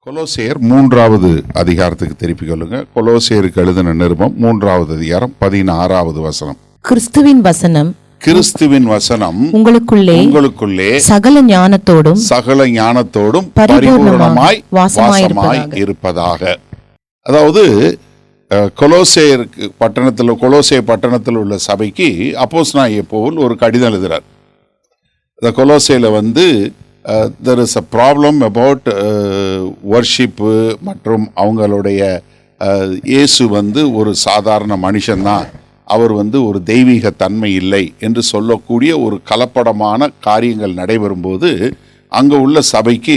கொலோசேயர் 3வது அதிகாரத்துக்கு திருப்பிக் கொள்ளுங்க. கொலோசேயருக்கு எழுதின நிருபம் 3வது அதிகாரம் 16வது வசனம். கிறிஸ்துவின் வசனம் உங்களுக்குள்ளே சகல ஞானத்தோடும் பரிபூரணமாய் வாசமாய் இருப்பதாக. அதாவது கொலோசே பட்டணத்தில் உள்ள சபைக்கு அப்போஸ்தலனாகிய பவுல் ஒரு கடிதம் எழுதுறார். இந்த கொலோசேல there is a problem about worship மற்றும் அவங்களுடைய இயேசு ஒரு சாதாரண மனுஷன்தான், அவர் ஒரு தெய்வீக தன்மை இல்லை என்று சொல்லக்கூடிய ஒரு கலப்படமான காரியங்கள் நடைபெறும்போது அங்கே உள்ள சபைக்கு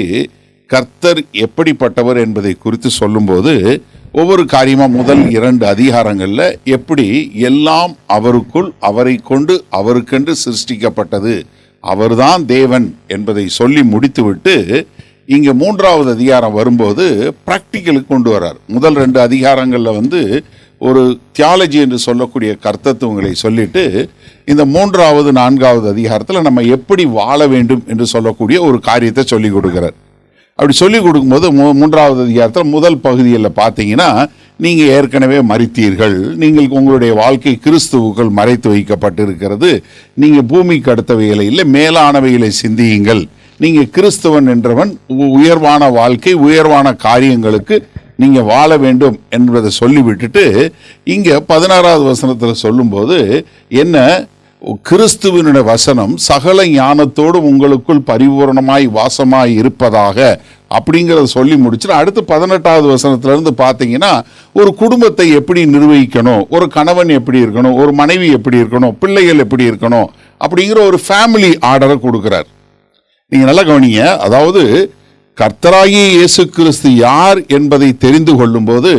கர்த்தர் எப்படிப்பட்டவர் என்பதை குறித்து சொல்லும்போது ஒவ்வொரு காரியமாக முதல் 2 அதிகாரங்களில் எப்படி எல்லாம் அவருக்குள் அவரை கொண்டு அவருக்கென்று சிருஷ்டிக்கப்பட்டது, அவர்தான் தேவன் என்பதை சொல்லி முடித்துவிட்டு இங்கே 3வது அதிகாரம் வரும்போது பிராக்டிக்கலுக்கு கொண்டு வர்றார். முதல் 2 அதிகாரங்களில் ஒரு தியாலஜி என்று சொல்லக்கூடிய கர்த்தத்துவங்களை சொல்லிட்டு இந்த 3வது 4வது அதிகாரத்தில் நம்ம எப்படி வாழ வேண்டும் என்று சொல்லக்கூடிய ஒரு காரியத்தை சொல்லி கொடுக்குறார். அப்படி சொல்லி கொடுக்கும்போது 3வது அதிகாரத்தில் முதல் பகுதியில் பார்த்தீங்கன்னா, நீங்கள் ஏற்கனவே மரித்தீர்கள், நீங்கள் உங்களுடைய வாழ்க்கை கிறிஸ்துவுக்குள் மறைத்து வைக்கப்பட்டிருக்கிறது, நீங்கள் பூமிக்கு அடுத்தவைகளை இல்லை மேலானவைகளை சிந்தியுங்கள், நீங்கள் கிறிஸ்துவன் என்றவன், உயர்வான வாழ்க்கை உயர்வான காரியங்களுக்கு நீங்கள் வாழ வேண்டும் என்பதை சொல்லிவிட்டுட்டு இங்கே 16வது வசனத்தில் சொல்லும்போது என்ன, கிறிஸ்துவினுடைய வசனம் சகல ஞானத்தோடு உங்களுக்குள் பரிபூரணமாய் வாசமாய் இருப்பதாக அப்படிங்கிறத சொல்லி முடிச்சுட்டு அடுத்து 18வது வசனத்திலிருந்து பார்த்தீங்கன்னா ஒரு குடும்பத்தை எப்படி நிர்வகிக்கணும், ஒரு கணவன் எப்படி இருக்கணும், ஒரு மனைவி எப்படி இருக்கணும், பிள்ளைகள் எப்படி இருக்கணும் அப்படிங்கிற ஒரு ஃபேமிலி ஆர்டரை கொடுக்குறார். நீங்கள் நல்லா கவனிங்க. அதாவது கர்த்தராகிய இயேசு கிறிஸ்து யார் என்பதை தெரிந்து கொள்ளும் போது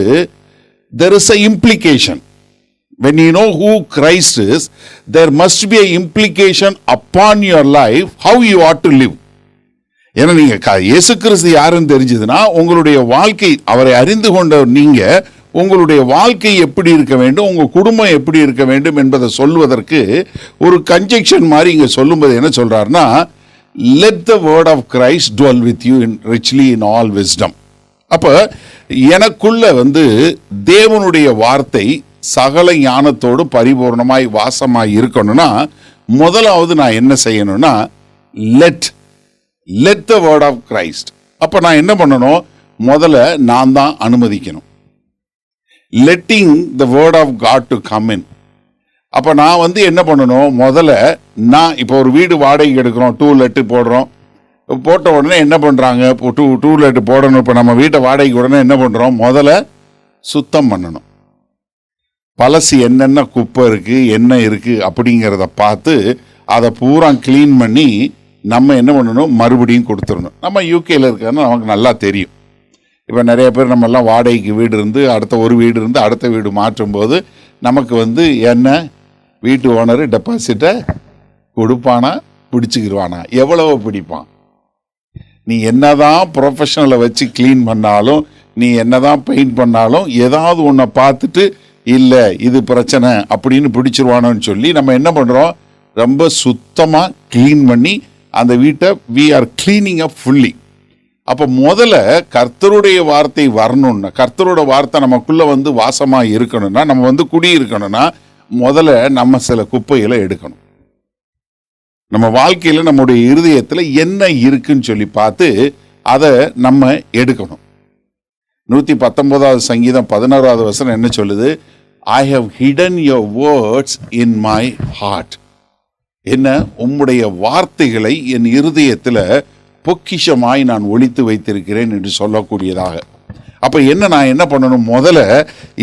there is a implication. When you know who Christ is, there must be an implication upon your life how you ought to live. ஏன்னா நீங்க இயேசு கிறிஸ்து யாருன்னு தெரிஞ்சதுன்னா உங்களுடைய வாழ்க்கை, அவரை அறிந்து கொண்ட நீங்க உங்களுடைய வாழ்க்கை எப்படி இருக்க வேண்டும், உங்க குடும்பம் எப்படி இருக்க வேண்டும் என்பதை சொல்வதற்கு ஒரு கன்ஜெக்ஷன் மாதிரி இங்க சொல்லும்போது என்ன சொல்றாருன்னா, let the word of Christ dwell with you richly in all wisdom. அப்ப எனக்குள்ள தேவனுடைய வார்த்தை சகல ஞானத்தோடு பரிபூர்ணமாய் வாசமாய் இருக்கணும்னா முதலாவது நான் என்ன செய்யணும்னா let the word of Christ. அப்ப நான் என்ன பண்ணணும், முதல்ல நான் தான் அனுமதிக்கணும். letting the word of God to come in. அப்ப நான் என்ன பண்ணணும், முதல்ல நான் இப்போ ஒரு வீடு வாடகைக்கு எடுக்கிறோம், 2 let போடுறோம், போட்ட உடனே என்ன பண்றாங்க, 2 let போடணும். இப்போ நம்ம வீட்டை வாடகைக்கு உடனே என்ன பண்றோம், முதல்ல சுத்தம் பண்ணணும். பழசு என்னென்ன குப்பை இருக்கு என்ன இருக்கு அப்படிங்கிறத பார்த்து அதை பூரா கிளீன் பண்ணி நம்ம என்ன பண்ணணும், மறுபடியும் கொடுத்துடணும். நம்ம யூகேல இருக்கிறது நமக்கு நல்லா தெரியும். இப்போ நிறைய பேர் நம்ம எல்லாம் வாடகைக்கு வீடு இருந்து அடுத்த வீடு மாற்றும் போது நமக்கு என்ன வீட்டு ஓனர் டெபாசிட்டை கொடுப்பானா பிடிச்சிக்கிடுவானா, எவ்வளவு பிடிப்பான். நீ என்னதான் ப்ரொஃபஷனலை வச்சு கிளீன் பண்ணாலும், நீ என்னதான் பெயிண்ட் பண்ணாலும் ஏதாவது ஒன்றை பார்த்துட்டு இல்லை இது பிரச்சனை அப்படின்னு பிடிச்சிருவானோன்னு சொல்லி நம்ம என்ன பண்ணுறோம், ரொம்ப சுத்தமாக க்ளீன் பண்ணி அந்த வீட்டை we are cleaning up fully. அப்போ முதல்ல கர்த்தருடைய வார்த்தை வரணும்னா, கர்த்தரோட வார்த்தை நமக்குள்ளே வாசமாக இருக்கணும்னா, நம்ம குடி இருக்கணும்னா முதல்ல நம்ம சில குப்பைகளை எடுக்கணும். நம்ம வாழ்க்கையில் நம்முடைய இருதயத்தில் என்ன இருக்குன்னு சொல்லி பார்த்து அதை நம்ம எடுக்கணும். 119வது சங்கீதம் 11வது வசனம் என்ன சொல்லுது, I have hidden your words in my heart. என்ன, உம்முடைய வார்த்தைகளை என் இருதயத்தில் பொக்கிஷமாய் நான் ஒளித்து வைத்திருக்கிறேன் என்று சொல்லக்கூடியதாக. அப்போ நான் என்ன பண்ணணும், முதல்ல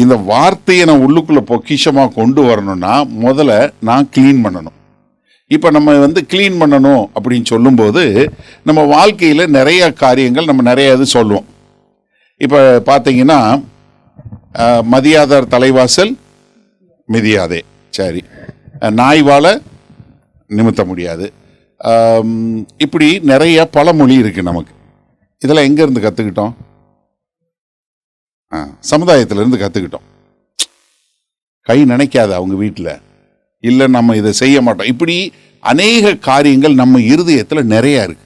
இந்த வார்த்தையை நான் உள்ளுக்குள்ளே பொக்கிஷமாக கொண்டு வரணும்னா முதல்ல நான் க்ளீன் பண்ணணும். இப்போ நம்ம க்ளீன் பண்ணணும் அப்படின்னு சொல்லும்போது நம்ம வாழ்க்கையில் நிறைய காரியங்கள் நம்ம நிறைய இது சொல்லுவோம். இப்போ பார்த்தீங்கன்னா மதியாதார் தலைவாசல் மிதியாதே, சரி, நாய் வாழ நிமித்த முடியாது, இப்படி நிறைய பழமொழி இருக்குது நமக்கு. இதெல்லாம் எங்கேருந்து கற்றுக்கிட்டோம்? சமுதாயத்திலிருந்து கற்றுக்கிட்டோம். கை நினைக்காது அவங்க வீட்டில், இல்லை நம்ம இதை செய்ய மாட்டோம். இப்படி அநேக காரியங்கள் நம்ம இருதயத்தில் நிறையா இருக்கு.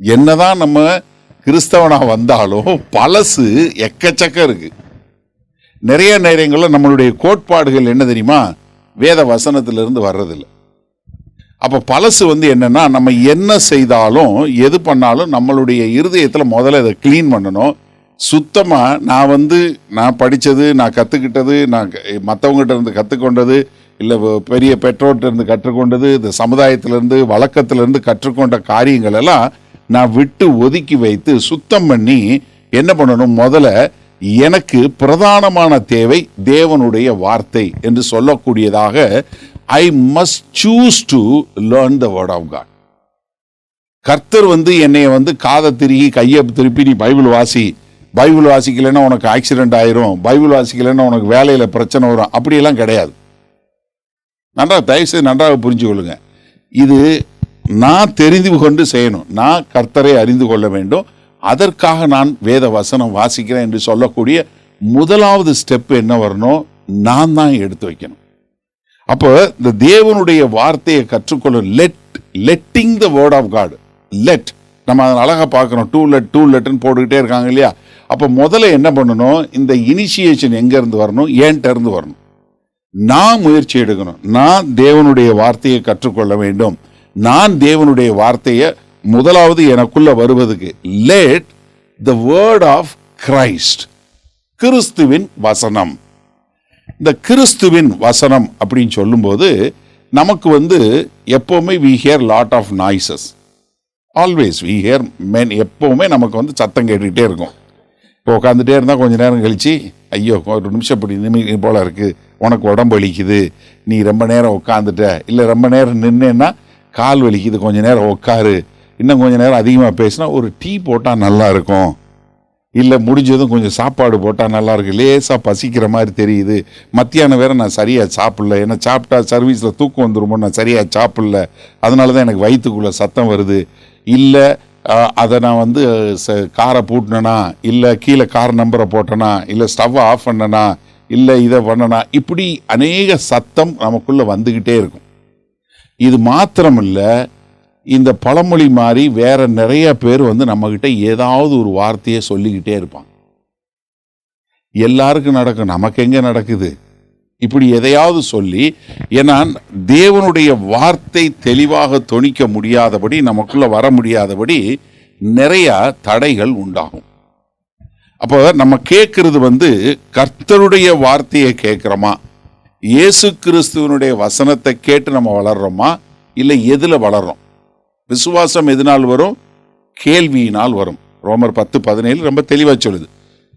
என்னதான் நம்ம கிறிஸ்தவனாக வந்தாலும் பழசு எக்கச்சக்கம் இருக்கு. நிறைய நேரங்களில் நம்மளுடைய கோட்பாடுகள் என்ன தெரியுமா, வேத வசனத்திலிருந்து வர்றதில்லை. அப்போ பழசு என்னன்னா, நம்ம என்ன செய்தாலும் எது பண்ணாலும் நம்மளுடைய இருதயத்தில் முதல்ல இதை க்ளீன் பண்ணணும். சுத்தமாக நான் படித்தது, நான் கற்றுக்கிட்டது, நான் மற்றவங்ககிட்ட இருந்து கற்றுக்கொண்டது, இல்லை பெரிய பெற்றோர்கிட்ட இருந்து கற்றுக்கொண்டது, இந்த சமுதாயத்திலேருந்து வழக்கத்திலேருந்து கற்றுக்கொண்ட காரியங்கள் எல்லாம் நான் விட்டு ஒதுக்கி வைத்து சுத்தம் பண்ணி என்ன பண்ணணும், முதல்ல எனக்கு பிரதானமான தேவை தேவனுடைய வார்த்தை என்று சொல்லக்கூடியதாக I must choose to learn the word of God. கர்த்தர் என்னைய காதை திருகி கையை திருப்பி நீ பைபிள் வாசிக்கலைன்னா உனக்கு ஆக்சிடென்ட் ஆயிரும், பைபிள் வாசிக்கலைன்னா உனக்கு வேலையில பிரச்சனை வரும், அப்படியெல்லாம் கிடையாது. தயவுசெய்து நன்றாக புரிஞ்சு கொள்ளுங்க. இது நான் தெரிந்து கொண்டு செய்யணும். நான் கர்த்தரை அறிந்து கொள்ள வேண்டும், அதற்காக நான் வேத வசனம் வாசிக்கிறேன் என்று சொல்லக்கூடிய முதலாவது ஸ்டெப் என்ன வரணும், நான் தான் எடுத்து வைக்கணும். அப்போ இந்த தேவனுடைய வார்த்தையை கற்றுக்கொள்ள letting the word of God. நம்ம அதை அழகா பார்க்கணும். டூ லெட்னு போட்டுக்கிட்டே இருக்காங்க இல்லையா. அப்போ முதல்ல என்ன பண்ணணும், இந்த இனிஷியேஷன் எங்க இருந்து வரணும், ஏன்ட்ட இருந்து வரணும். நான் முயற்சி எடுக்கணும். நான் தேவனுடைய வார்த்தையை கற்றுக்கொள்ள வேண்டும். நான் தேவனுடைய வார்த்தையை முதலாவது எனக்குள்ள வருவதுக்கு let the word of Christ, கிறிஸ்துவின் வசனம். இந்த கிறிஸ்துவின் வசனம் அப்படின்னு சொல்லும்போது நமக்கு எப்பவுமே we hear lot of noises. always we hear எப்பவுமே நமக்கு சத்தம் கேட்டுக்கிட்டே இருக்கும். இப்போ உட்காந்துட்டே இருந்தால் கொஞ்ச நேரம் கழிச்சு, ஐயோ ஒரு நிமிஷம் இப்படி நிமிஷம் போல இருக்கு, உனக்கு உடம்பு வலிக்குது, நீ ரொம்ப நேரம் உட்காந்துட்ட, இல்லை ரொம்ப நேரம் நின்னேன்னா கால் வலிக்குது, கொஞ்ச நேரம் உட்காரு, இன்னும் கொஞ்ச நேரம் அதிகமாக பேசினா ஒரு டீ போட்டால் நல்லா இருக்கும், இல்லை முடிஞ்சதும் கொஞ்சம் சாப்பாடு போட்டால் நல்லா இருக்கு, லேசாக பசிக்கிற மாதிரி தெரியுது, மத்தியானம் வேற நான் சரியாக சாப்பிடல, ஏன்னா சாப்பிட்டா சர்வீஸில் தூக்கம் வந்துருமோ, நான் சரியாக சாப்பிடல, அதனால தான் எனக்கு வயிற்றுக்குள்ளே சத்தம் வருது, இல்லை அதை நான் காரை பூட்டினேனா, இல்லை கீழே கார் நம்பரை போட்டேனா, இல்லை ஸ்டவ்வை ஆஃப் பண்ணனா, இல்லை இதை பண்ணனா, இப்படி அநேக சத்தம் நமக்குள்ளே வந்துக்கிட்டே இருக்கும். இது மாத்திரமில்லை, இந்த பழமொழி மாதிரி வேற நிறைய பேர் நம்மகிட்ட ஏதாவது ஒரு வார்த்தையை சொல்லிக்கிட்டே இருப்பாங்க. எல்லாருக்கும் நடக்கும், நமக்கு எங்க நடக்குது, இப்படி எதையாவது சொல்லி, ஏன்னா தேவனுடைய வார்த்தை தெளிவாக தொனிக்க முடியாதபடி, நமக்குள்ள வர முடியாதபடி நிறைய தடைகள் உண்டாகும். அப்போ நம்ம கேட்கறது கர்த்தருடைய வார்த்தையை கேட்கிறோமா, இயேசு கிறிஸ்துவனுடைய வசனத்தை கேட்டு நம்ம வளர்றோமா, இல்லை எதுல வளர்றோம்? விசுவாசம் எதனால் வரும்? கேள்வியினால் வரும். ரோமர் 10:17 ரொம்ப தெளிவா சொல்லுது.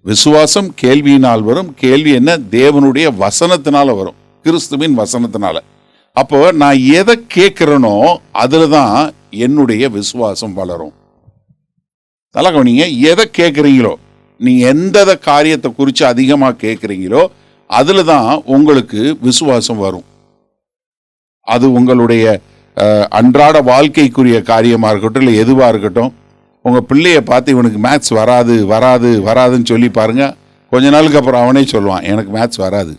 விசுவாசம் கேள்வியினால் வரும். கேள்வி என்ன? தேவனுடைய வசனத்தினால வரும், கிறிஸ்துவின் வசனத்தினால. அப்போ நான் எதை கேட்கிறேனோ அதுலதான் என்னுடைய விசுவாசம் வளரும். நல்லா கவனிங்க, எதை கேட்குறீங்களோ, நீங்க எந்த காரியத்தை குறித்து அதிகமாக கேட்குறீங்களோ அதுலதான் உங்களுக்கு விசுவாசம் வரும். அது உங்களுடைய அன்றாட வாழ்க்கைக்குரிய காரியமாக இருக்கட்டும், இல்லை எதுவாக இருக்கட்டும். உங்கள் பிள்ளையை பார்த்து இவனுக்கு மேத்ஸ் வராதுன்னு சொல்லி பாருங்க, கொஞ்ச நாளுக்கு அப்புறம் அவனே சொல்லுவான், எனக்கு மேத்ஸ் வராது.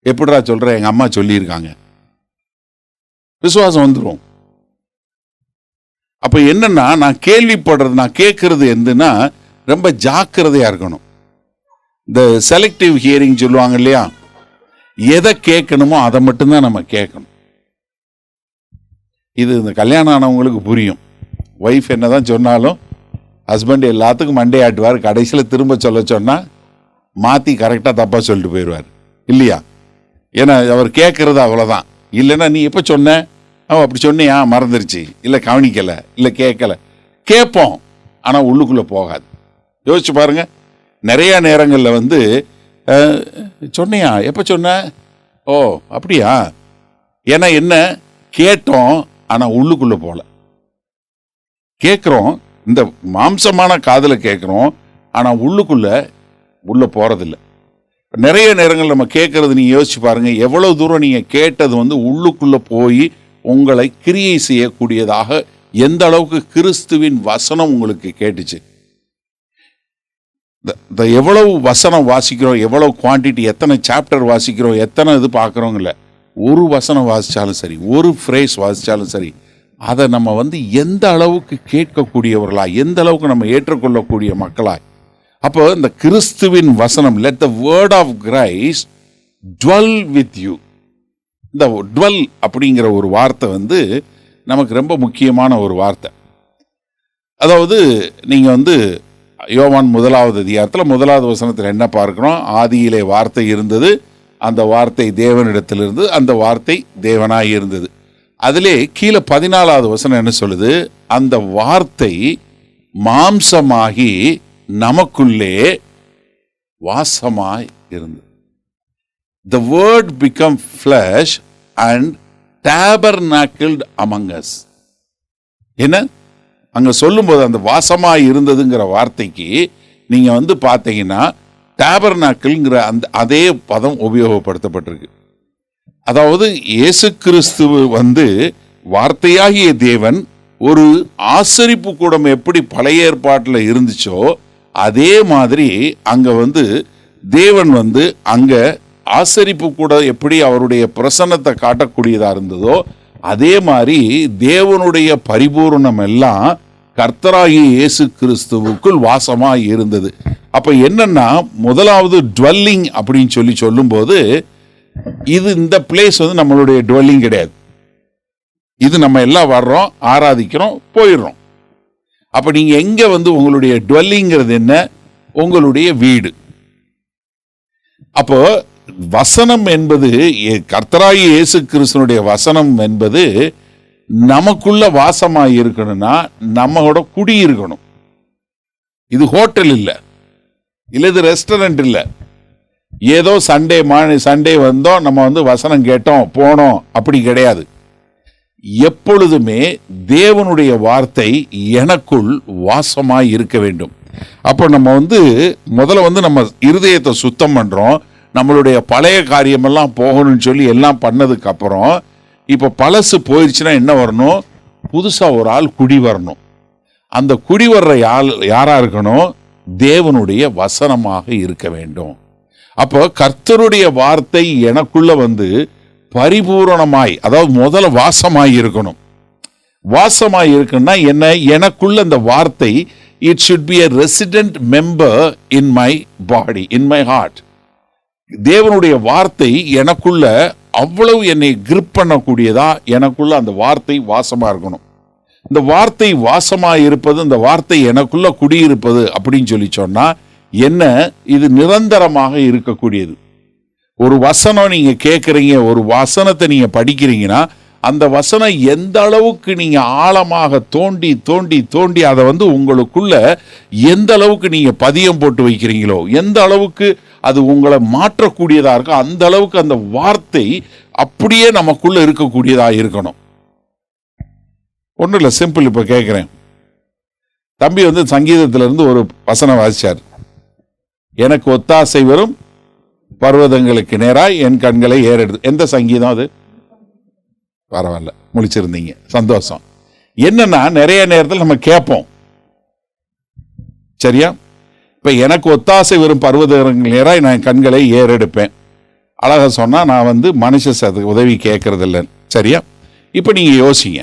எப்படிடா சொல்கிற, எங்கள் அம்மா சொல்லியிருக்காங்க. விசுவாசம் வந்துடும். அப்போ என்னன்னா, நான் கேள்விப்படுறது, நான் கேட்கறது எதுன்னா ரொம்ப ஜாக்கிரதையாக இருக்கணும். இந்த செலக்டிவ் ஹியரிங் சொல்லுவாங்க இல்லையா, எதை கேட்கணுமோ அதை மட்டும்தான் நம்ம கேட்கணும். இது இந்த கல்யாணம் ஆனவங்களுக்கு புரியும். ஒய்ஃப் என்னதான் சொன்னாலும் ஹஸ்பண்ட் எல்லாத்துக்கும் மண்டே ஆட்டுவார், கடைசியில் திரும்ப சொல்ல சொன்னால் மாற்றி கரெக்டாக தப்பாக சொல்லிட்டு போயிடுவார் இல்லையா. ஏன்னா அவர் கேட்கறது அவ்வளோதான். இல்லைன்னா நீ எப்போ சொன்ன, அவன் அப்படி சொன்னியா, மறந்துருச்சு, இல்லை கவனிக்கலை, இல்லை கேட்கலை. கேட்போம், ஆனால் உள்ளுக்குள்ளே போகாது. யோசிச்சு பாருங்க, நிறைய நேரங்களில் சொன்னியா, எப்போ சொன்ன, ஓ அப்படியா, ஏன்னா என்ன கேட்டோம், ஆனால் உள்ளுக்குள்ளே போகல. கேட்குறோம், இந்த மாம்சமான காதில் கேட்குறோம், ஆனால் உள்ள போகிறதில்ல. நிறைய நேரங்கள் நம்ம கேட்கறது, நீங்கள் யோசிச்சு பாருங்க, எவ்வளவு தூரம் நீங்கள் கேட்டது உள்ளுக்குள்ளே போய் உங்களை கிரியை செய்யக்கூடியதாக எந்த அளவுக்கு கிறிஸ்துவின் வசனம் உங்களுக்கு கேட்டுச்சு. எவ்வளவு வசனம் வாசிக்கிறோம், எவ்வளவு குவான்டிட்டி, எத்தனை சாப்டர் வாசிக்கிறோம், எத்தனை இது பார்க்குறோங்கல்ல, ஒரு வசனம் வாசித்தாலும் சரி, ஒரு ஃப்ரேஸ் வாசித்தாலும் சரி, அதை நம்ம எந்த அளவுக்கு கேட்கக்கூடியவர்களாய், எந்த அளவுக்கு நம்ம ஏற்றுக்கொள்ளக்கூடிய மக்களாய். அப்போ இந்த கிறிஸ்துவின் வசனம், let the word of Christ dwell with you. இந்த டுவெல் அப்படிங்கிற ஒரு வார்த்தை நமக்கு ரொம்ப முக்கியமான ஒரு வார்த்தை. அதாவது நீங்கள் யோவான் 1வது அதிகாரத்தில் 1வது வசனத்தில் என்ன பார்க்கிறோம்? ஆதியிலே வார்த்தை இருந்தது, அந்த வார்த்தை தேவனிடத்திலிருந்து, அந்த வார்த்தை தேவனாய் இருந்தது. அதிலே கீழே 14வது வசனம் என்ன சொல்லுது? அந்த வார்த்தை மாம்சமாகி நமக்குள்ளே வாசமாய் இருந்தது. The word become flesh and tabernacled among us. என்ன அங்க சொல்லும்போது அந்த வாசமாய் இருந்ததுங்கிற வார்த்தைக்கு நீங்க பார்த்தீங்கன்னா டேபர்நாக்கிள்ங்கிற அந்த அதே பதம் உபயோகப்படுத்தப்பட்டிருக்கு. அதாவது இயேசு கிறிஸ்து வார்த்தையாகிய தேவன் ஒரு ஆசரிப்பு கூடம் எப்படி பழைய ஏற்பாட்டில் இருந்துச்சோ அதே மாதிரி அங்க தேவன் அங்க ஆசரிப்பு கூட எப்படி அவருடைய பிரசன்னத்தை காட்டக்கூடியதா இருந்ததோ அதே மாதிரி தேவனுடைய பரிபூரணம் எல்லாம் கர்த்தராகிய இயேசு கிறிஸ்துவுக்குள் வாசமாய் இருந்தது. அப்ப என்னன்னா, முதலாவது டுவெல்லிங் அப்படின்னு சொல்லும்போது இது இந்த பிளேஸ் நம்மளுடைய டுவெல்லிங் கிடையாது. இது நம்ம எல்லாம் வர்றோம், ஆராதிக்கிறோம், போயிடுறோம். அப்ப நீங்க எங்க உங்களுடைய டுவெல்லிங்கிறது என்ன? உங்களுடைய வீடு. அப்போ வசனம் என்பது, கர்த்தராகிய இயேசு கிறிஸ்துனுடைய வசனம் என்பது நமக்குள்ள வாசமாய் இருக்கணும்னா நம்மளோட குடி இருக்கணும். இது ஹோட்டல் இல்லை, இது ரெஸ்டாரண்ட் இல்லை. ஏதோ சண்டே வந்தோம், நம்ம வசனம் கேட்டோம், போனோம், அப்படி கிடையாது. எப்பொழுதுமே தேவனுடைய வார்த்தை எனக்குள் வாசமாய் இருக்க வேண்டும். அப்போ நம்ம முதல்ல நம்ம இருதயத்தை சுத்தம் பண்றோம். நம்மளுடைய பழைய காரியமெல்லாம் போகணும்னு சொல்லி எல்லாம் பண்ணதுக்கு அப்புறம் இப்போ பழசு போயிடுச்சுன்னா என்ன வரணும்? புதுசா ஒரு ஆள் குடி வரணும். அந்த குடி வர்ற யாரா இருக்கணும்? தேவனுடைய வசனமாக இருக்க வேண்டும். அப்போ கர்த்தருடைய வார்த்தை எனக்குள்ள பரிபூரணமாய், அதாவது முதல்ல வாசமாய் இருக்கணும். வாசமாய் இருக்குன்னா என்ன? எனக்குள்ள அந்த வார்த்தை it should be a resident member in my body, in my heart. தேவனுடைய வார்த்தை எனக்குள்ள அவ்வளவு என்னை கிரிப் பண்ணக்கூடியதா, எனக்குள்ள அந்த வார்த்தை வாசமா இருக்கணும். இந்த வார்த்தை வாசமா இருப்பது, இந்த வார்த்தை எனக்குள்ள குடியிருப்பது அப்படின்னு சொன்னா என்ன? இது நிரந்தரமாக இருக்கக்கூடியது. ஒரு வசனம் நீங்க கேட்குறீங்க, ஒரு வசனத்தை நீங்க படிக்கிறீங்கன்னா அந்த வசனம் எந்த அளவுக்கு நீங்க ஆழமாக தோண்டி தோண்டி தோண்டி அதை உங்களுக்குள்ள எந்த அளவுக்கு நீங்க பதியம் போட்டு வைக்கிறீங்களோ, எந்த அளவுக்கு அது உங்களை மாற்றக்கூடியதா இருக்கோ, அந்த அளவுக்கு அந்த வார்த்தை அப்படியே நமக்குள்ள இருக்கக்கூடியதா இருக்கணும். ஒன்றும் இல்லை, சிம்பிள். இப்போ கேட்குறேன், தம்பி சங்கீதத்திலிருந்து ஒரு வசனம் வாசிச்சார். எனக்கு ஒத்தாசை வரும் பர்வதங்களுக்கு நேராய் என் கண்களை ஏறெடுத்து. எந்த சங்கீதம் அது? பரவாயில்ல, முடிச்சிருந்தீங்க, சந்தோஷம். என்னன்னா, நிறைய நேரத்தில் நம்ம கேட்போம், சரியா? இப்ப எனக்கு ஒத்தாசை வரும் பர்வதங்கள் நேராய் நான் கண்களை ஏறெடுப்பேன். அழகா சொன்னா நான் மனுஷ உதவி கேட்கறது இல்லைன்னு, சரியா? இப்ப நீங்க யோசிங்க,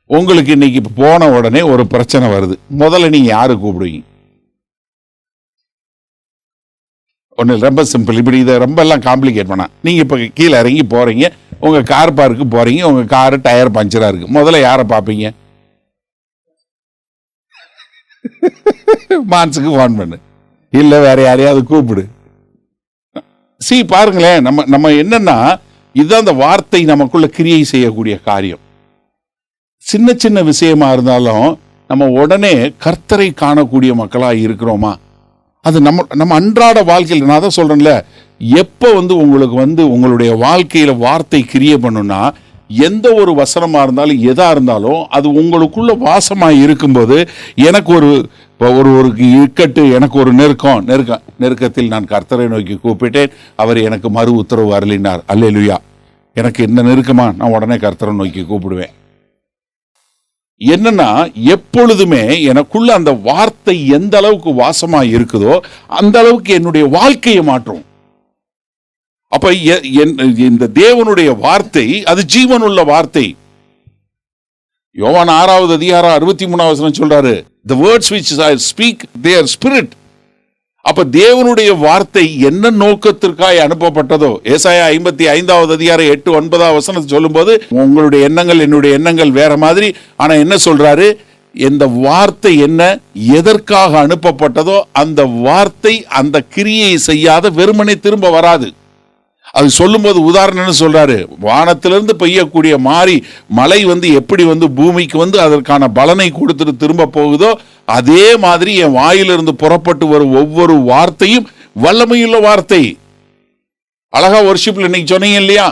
உங்களுக்கு இன்னைக்கு போன உடனே ஒரு பிரச்சனை வருது, முதல்ல நீங்க யாரு கூப்பிடுவீங்க? ஒன்று ரொம்ப சிம்பிள். இப்படி இதை ரொம்ப எல்லாம் காம்ப்ளிகேட் பண்ணா, நீங்கள் இப்போ கீழே இறங்கி போகிறீங்க, உங்கள் கார் பார்க்கு போகிறீங்க, உங்கள் காரு டயர் பஞ்சராக இருக்குது, முதல்ல யாரை பார்ப்பீங்க? மான்ஸுக்கு ஃபோன் பண்ணு, இல்லை வேற யாரையாவது கூப்பிடு. பாருங்களேன், நம்ம என்னன்னா, இதுதான் அந்த வார்த்தை நமக்குள்ள கிரியை செய்யக்கூடிய காரியம். சின்ன சின்ன விஷயமா இருந்தாலும் நம்ம உடனே கர்த்தரை காணக்கூடிய மக்களாக இருக்கிறோமா? அது நம்ம அன்றாட வாழ்க்கையில், நான் தான் சொல்றேன்ல, எப்போ உங்களுக்கு உங்களுடைய வாழ்க்கையில வார்த்தை கிரியை பண்ணுன்னா, எந்த ஒரு வசனமா இருந்தாலும் எதா இருந்தாலும் அது உங்களுக்குள்ள வாசமாய் இருக்கும்போது, எனக்கு ஒரு இக்கட்டு, எனக்கு ஒரு நெருக்கத்தில் நான் கர்த்தரை நோக்கி கூப்பிட்டேன், அவர் எனக்கு மறு உத்தரவு அருளினார். அல்லேலூயா. எனக்கு என்ன நெருக்கமா, நான் உடனே கர்த்தரை நோக்கி கூப்பிடுவேன். என்னன்னா எப்பொழுதுமே எனக்குள்ள அந்த வார்த்தை எந்த அளவுக்கு வாசமா இருக்குதோ அந்த அளவுக்கு என்னுடைய வாழ்க்கையை மாற்றும். அப்ப இந்த தேவனுடைய வார்த்தை அது ஜீவனுள்ள வார்த்தை. யோவான் 6வது அதிகாரம் 63வது வசனம் சொல்றாரு, the words which I speak they are spirit. அப்ப தேவனுடைய வார்த்தை என்ன நோக்கத்திற்காக அனுப்பப்பட்டதோ, ஏசாயா 55வது அதிகாரம் 8-9 வசனத்தை சொல்லும்போது, உங்களுடைய எண்ணங்கள் என்னுடைய எண்ணங்கள் வேற மாதிரி, ஆனா என்ன சொல்றாரு, இந்த வார்த்தை என்ன எதற்காக அனுப்பப்பட்டதோ அந்த வார்த்தை அந்த கிரியை செய்யாத வெறுமனே திரும்ப வராது. அது சொல்லும்போது உதாரணம் சொல்றாரு, வானத்திலிருந்து பெய்யக்கூடிய மழை எப்படி பூமிக்கு அதற்கான பலனை கொடுத்துட்டு திரும்ப போகுதோ அதே மாதிரி என் வாயிலிருந்து புறப்பட்டு வரும் ஒவ்வொரு வார்த்தையும் வல்லமையுள்ள வார்த்தை. அழகா வொர்ஷிப்ல இன்னைக்கு சொன்னீங்க இல்லையா,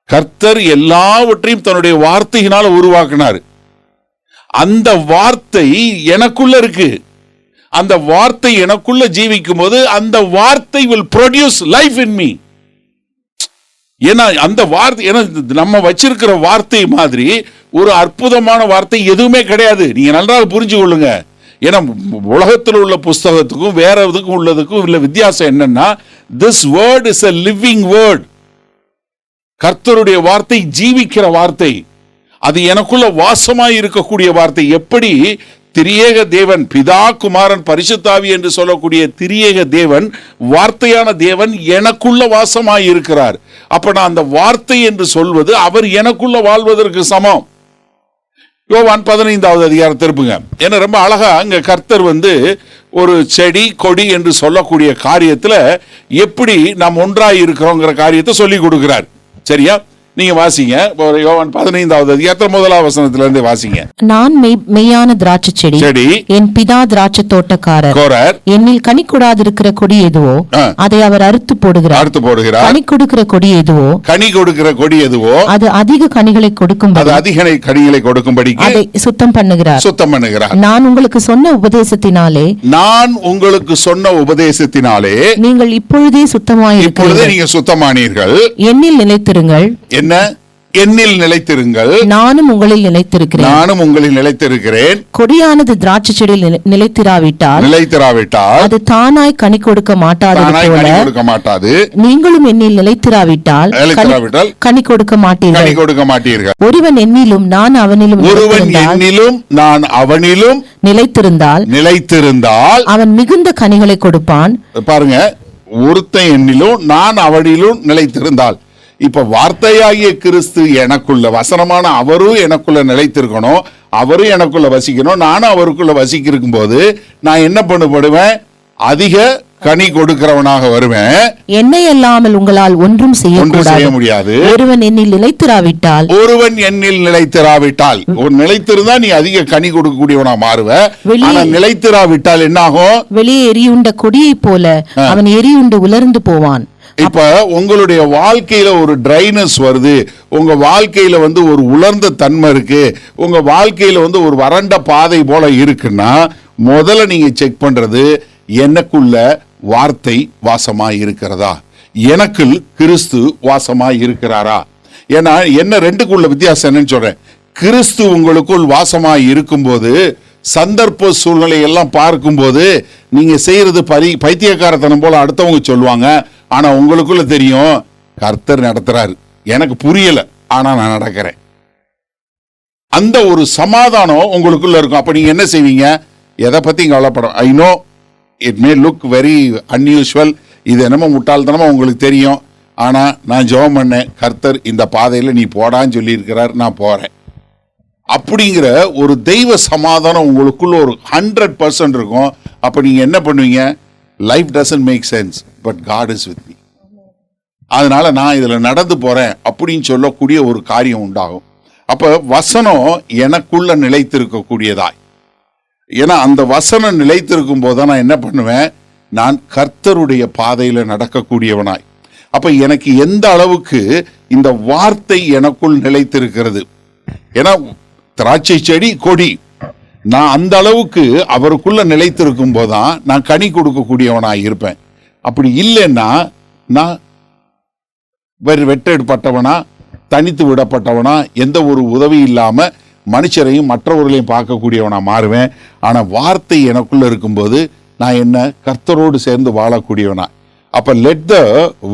கர்த்தர் எல்லாவற்றையும் தன்னுடைய வார்த்தையினால உருவாக்கினார். அந்த வார்த்தை எனக்குள்ள இருக்கு. அந்த வார்த்தை எனக்குள்ள ஜீவிக்கும் போது அந்த வார்த்தை will produce life in me. ஏன்னா அந்த வார்த்தை, ஏன்னா நம்ம வச்சிருக்கிற வார்த்தை மாதிரி ஒரு அற்புதமான வார்த்தை எதுவுமே கிடையாது. நீங்க நன்றாக புரிஞ்சு கொள்ளுங்க. ஏன்னா உலகத்தில் உள்ள புஸ்தகத்துக்கும் வேற இதுக்கும் உள்ளதுக்கும் உள்ள வித்தியாசம் என்னன்னா, this word is a living word. கர்த்தருடைய வார்த்தை ஜீவிக்கிற வார்த்தை, அது எனக்குள்ள வாசமாய் இருக்கக்கூடிய வார்த்தை. எப்படி திரியேக தேவன் பிதா குமாரன் பரிசுத்தாவி என்று சொல்லக்கூடிய திரியேக தேவன் வார்த்தையான தேவன் எனக்குள்ள வாசமாய் இருக்கிறார். அப்ப நான் அந்த வார்த்தை என்று சொல்வது அவர் எனக்குள்ள வாழ்வதற்கு சமம். யோவான் 15வது அதிகாரம் திருப்புங்க. ஏன்னா ரொம்ப அழகா அங்க கர்த்தர் ஒரு செடி கொடி என்று சொல்லக்கூடிய காரியத்துல எப்படி நாம் ஒன்றாய் இருக்கிறோங்கிற காரியத்தை சொல்லி கொடுக்கிறார். சரியா? நீங்க வாசிங்க. யோவான் 15வது அதிகாரம் 1வது வசனத்துல இருந்து வாசிங்க. நான் மெய்யான திராட்சை செடி, என் பிதா திராட்சை தோட்டக்காரர். என்னில் கனி கொடாதிருக்கிற கொடி எதுவோ அதை அவர் அறுத்து போடுகிறார். கனி கொடுக்கிற கொடி எதுவோ அது அதிக கனிகளை கொடுக்கும்படி அதை சுத்தம் பண்ணுகிறார். நான் உங்களுக்கு சொன்ன உபதேசத்தினாலே நீங்கள் இப்பொழுதே சுத்தமானீர்கள். என்னில் நிலைத்திருங்கள். என்ன? என்னில் நிலைத்திருங்கள், நானும் உங்களில் நிலைத்திருக்கிறேன். கொடியானது திராட்சை செடியில் நிலைத்திராவிட்டால் அது தானாய் கனி கொடுக்க மாட்டாது. நீங்களும் என்னில் நிலைத்திராவிட்டால் கனி கொடுக்க மாட்டீர்கள். ஒருவன் என்னிலும் நான் அவனிலும் நிலைத்திருந்தால் அவன் மிகுந்த கனிகளை கொடுப்பான். பாருங்க, ஒருத்தன் என்னிலும் நான் அவனிலும் நிலைத்திருந்தால், இப்ப வார்த்தையாகிய கிறிஸ்து எனக்குள்ள வசனமான அவரும் எனக்குள்ள நிலைத்திருக்கணும், அவரும் எனக்குள்ள வசிக்கணும், நானும் அவருக்குள்ள வசிக்கும் போது நான் என்ன பண்ணுவேன்? அதிக கனி கொடுக்கிறவனாக வருவேன். என்னை அல்லாமல் உங்களால் ஒன்றும் செய்ய முடியாது. ஒருவன் என்னில் நிலைத்திராவிட்டால் ஒரு நிலைத்திருந்தா நீ அதிக கனி கொடுக்கக்கூடியவனா மாறுவ. ஆனா நிலைத்திராவிட்டால் என்ன ஆகும்? வெளியே எரியுண்ட கொடியை போல அவன் எரியுண்டு உலர்ந்து போவான். இப்ப உங்களுடைய வாழ்க்கையில ஒரு ட்ரைனஸ் வருது, உங்க வாழ்க்கையில ஒரு உலர்ந்த தன்மை இருக்கு, உங்க வாழ்க்கையில ஒரு வறண்ட பாதை போல இருக்குன்னா முதல்ல நீங்க செக் பண்றது, எனக்குள்ள வார்த்தை வாசமாய் இருக்கிறதா, எனக்குள் கிறிஸ்து வாசமாய் இருக்கிறாரா. ஏன்னா என்ன ரெண்டுக்குள்ள வித்தியாசம் என்னன்னு சொல்றேன். கிறிஸ்து உங்களுக்குள் வாசமாய் இருக்கும்போது சந்தர்ப்ப சூழ்நிலை எல்லாம் பார்க்கும்போது நீங்க செய்யறது பைத்தியக்காரத்தனம் போல அடுத்தவங்க சொல்லுவாங்க. ஆனா உங்களுக்குள்ள தெரியும், கர்த்தர் நடத்துறாரு, எனக்கு புரியல ஆனா நான் நடக்கிறேன். அந்த ஒரு சமாதானம் உங்களுக்குள்ள இருக்கும். அப்ப நீங்க என்ன செய்வீங்க? எதை பத்தி கவலைப்படும். I know it may look very unusual, இது என்னமோ முட்டாள்தனமா உங்களுக்கு தெரியும், ஆனா நான் ஜெபம் பண்ணேன், கர்த்தர் இந்த பாதையில நீ போடான்னு சொல்லி இருக்கிறார், நான் போறேன். அப்படிங்கிற ஒரு தெய்வ சமாதானம் உங்களுக்குள்ள ஒரு 100% இருக்கும். அப்ப நீங்க என்ன பண்ணுவீங்க? Life doesn't make sense but God is with me, அதனால நான் இதுல நடந்து போறேன் அப்படின்னு சொல்லக்கூடிய ஒரு காரியம் உண்டாகும். அப்ப வசனம் எனக்குள்ள நிலைத்திருக்கக்கூடியதாய், ஏன்னா அந்த வசனம் நிலைத்திருக்கும் போது நான் என்ன பண்ணுவேன்? நான் கர்த்தருடைய பாதையில நடக்கக்கூடியவனாய். அப்ப எனக்கு எந்த அளவுக்கு இந்த வார்த்தை எனக்குள் நிலைத்திருக்கிறது. ஏன்னா திராட்சை செடி கொடி, நான் அந்த அளவுக்கு அவருக்குள்ள நிலைத்திருக்கும் போதுதான் நான் கனி கொடுக்கக்கூடியவனாய் இருப்பேன். அப்படி இல்லைன்னா நான் வெட்டப்பட்டவனா, தனித்து விடப்பட்டவனா, எந்த ஒரு உதவி இல்லாம மனுஷரையும் மற்றவர்களையும் பார்க்கக்கூடியவனா மாறுவேன். ஆனா வார்த்தை எனக்குள்ள இருக்கும்போது நான் என்ன கர்த்தரோடு சேர்ந்து வாழக்கூடியவனா. அப்ப let the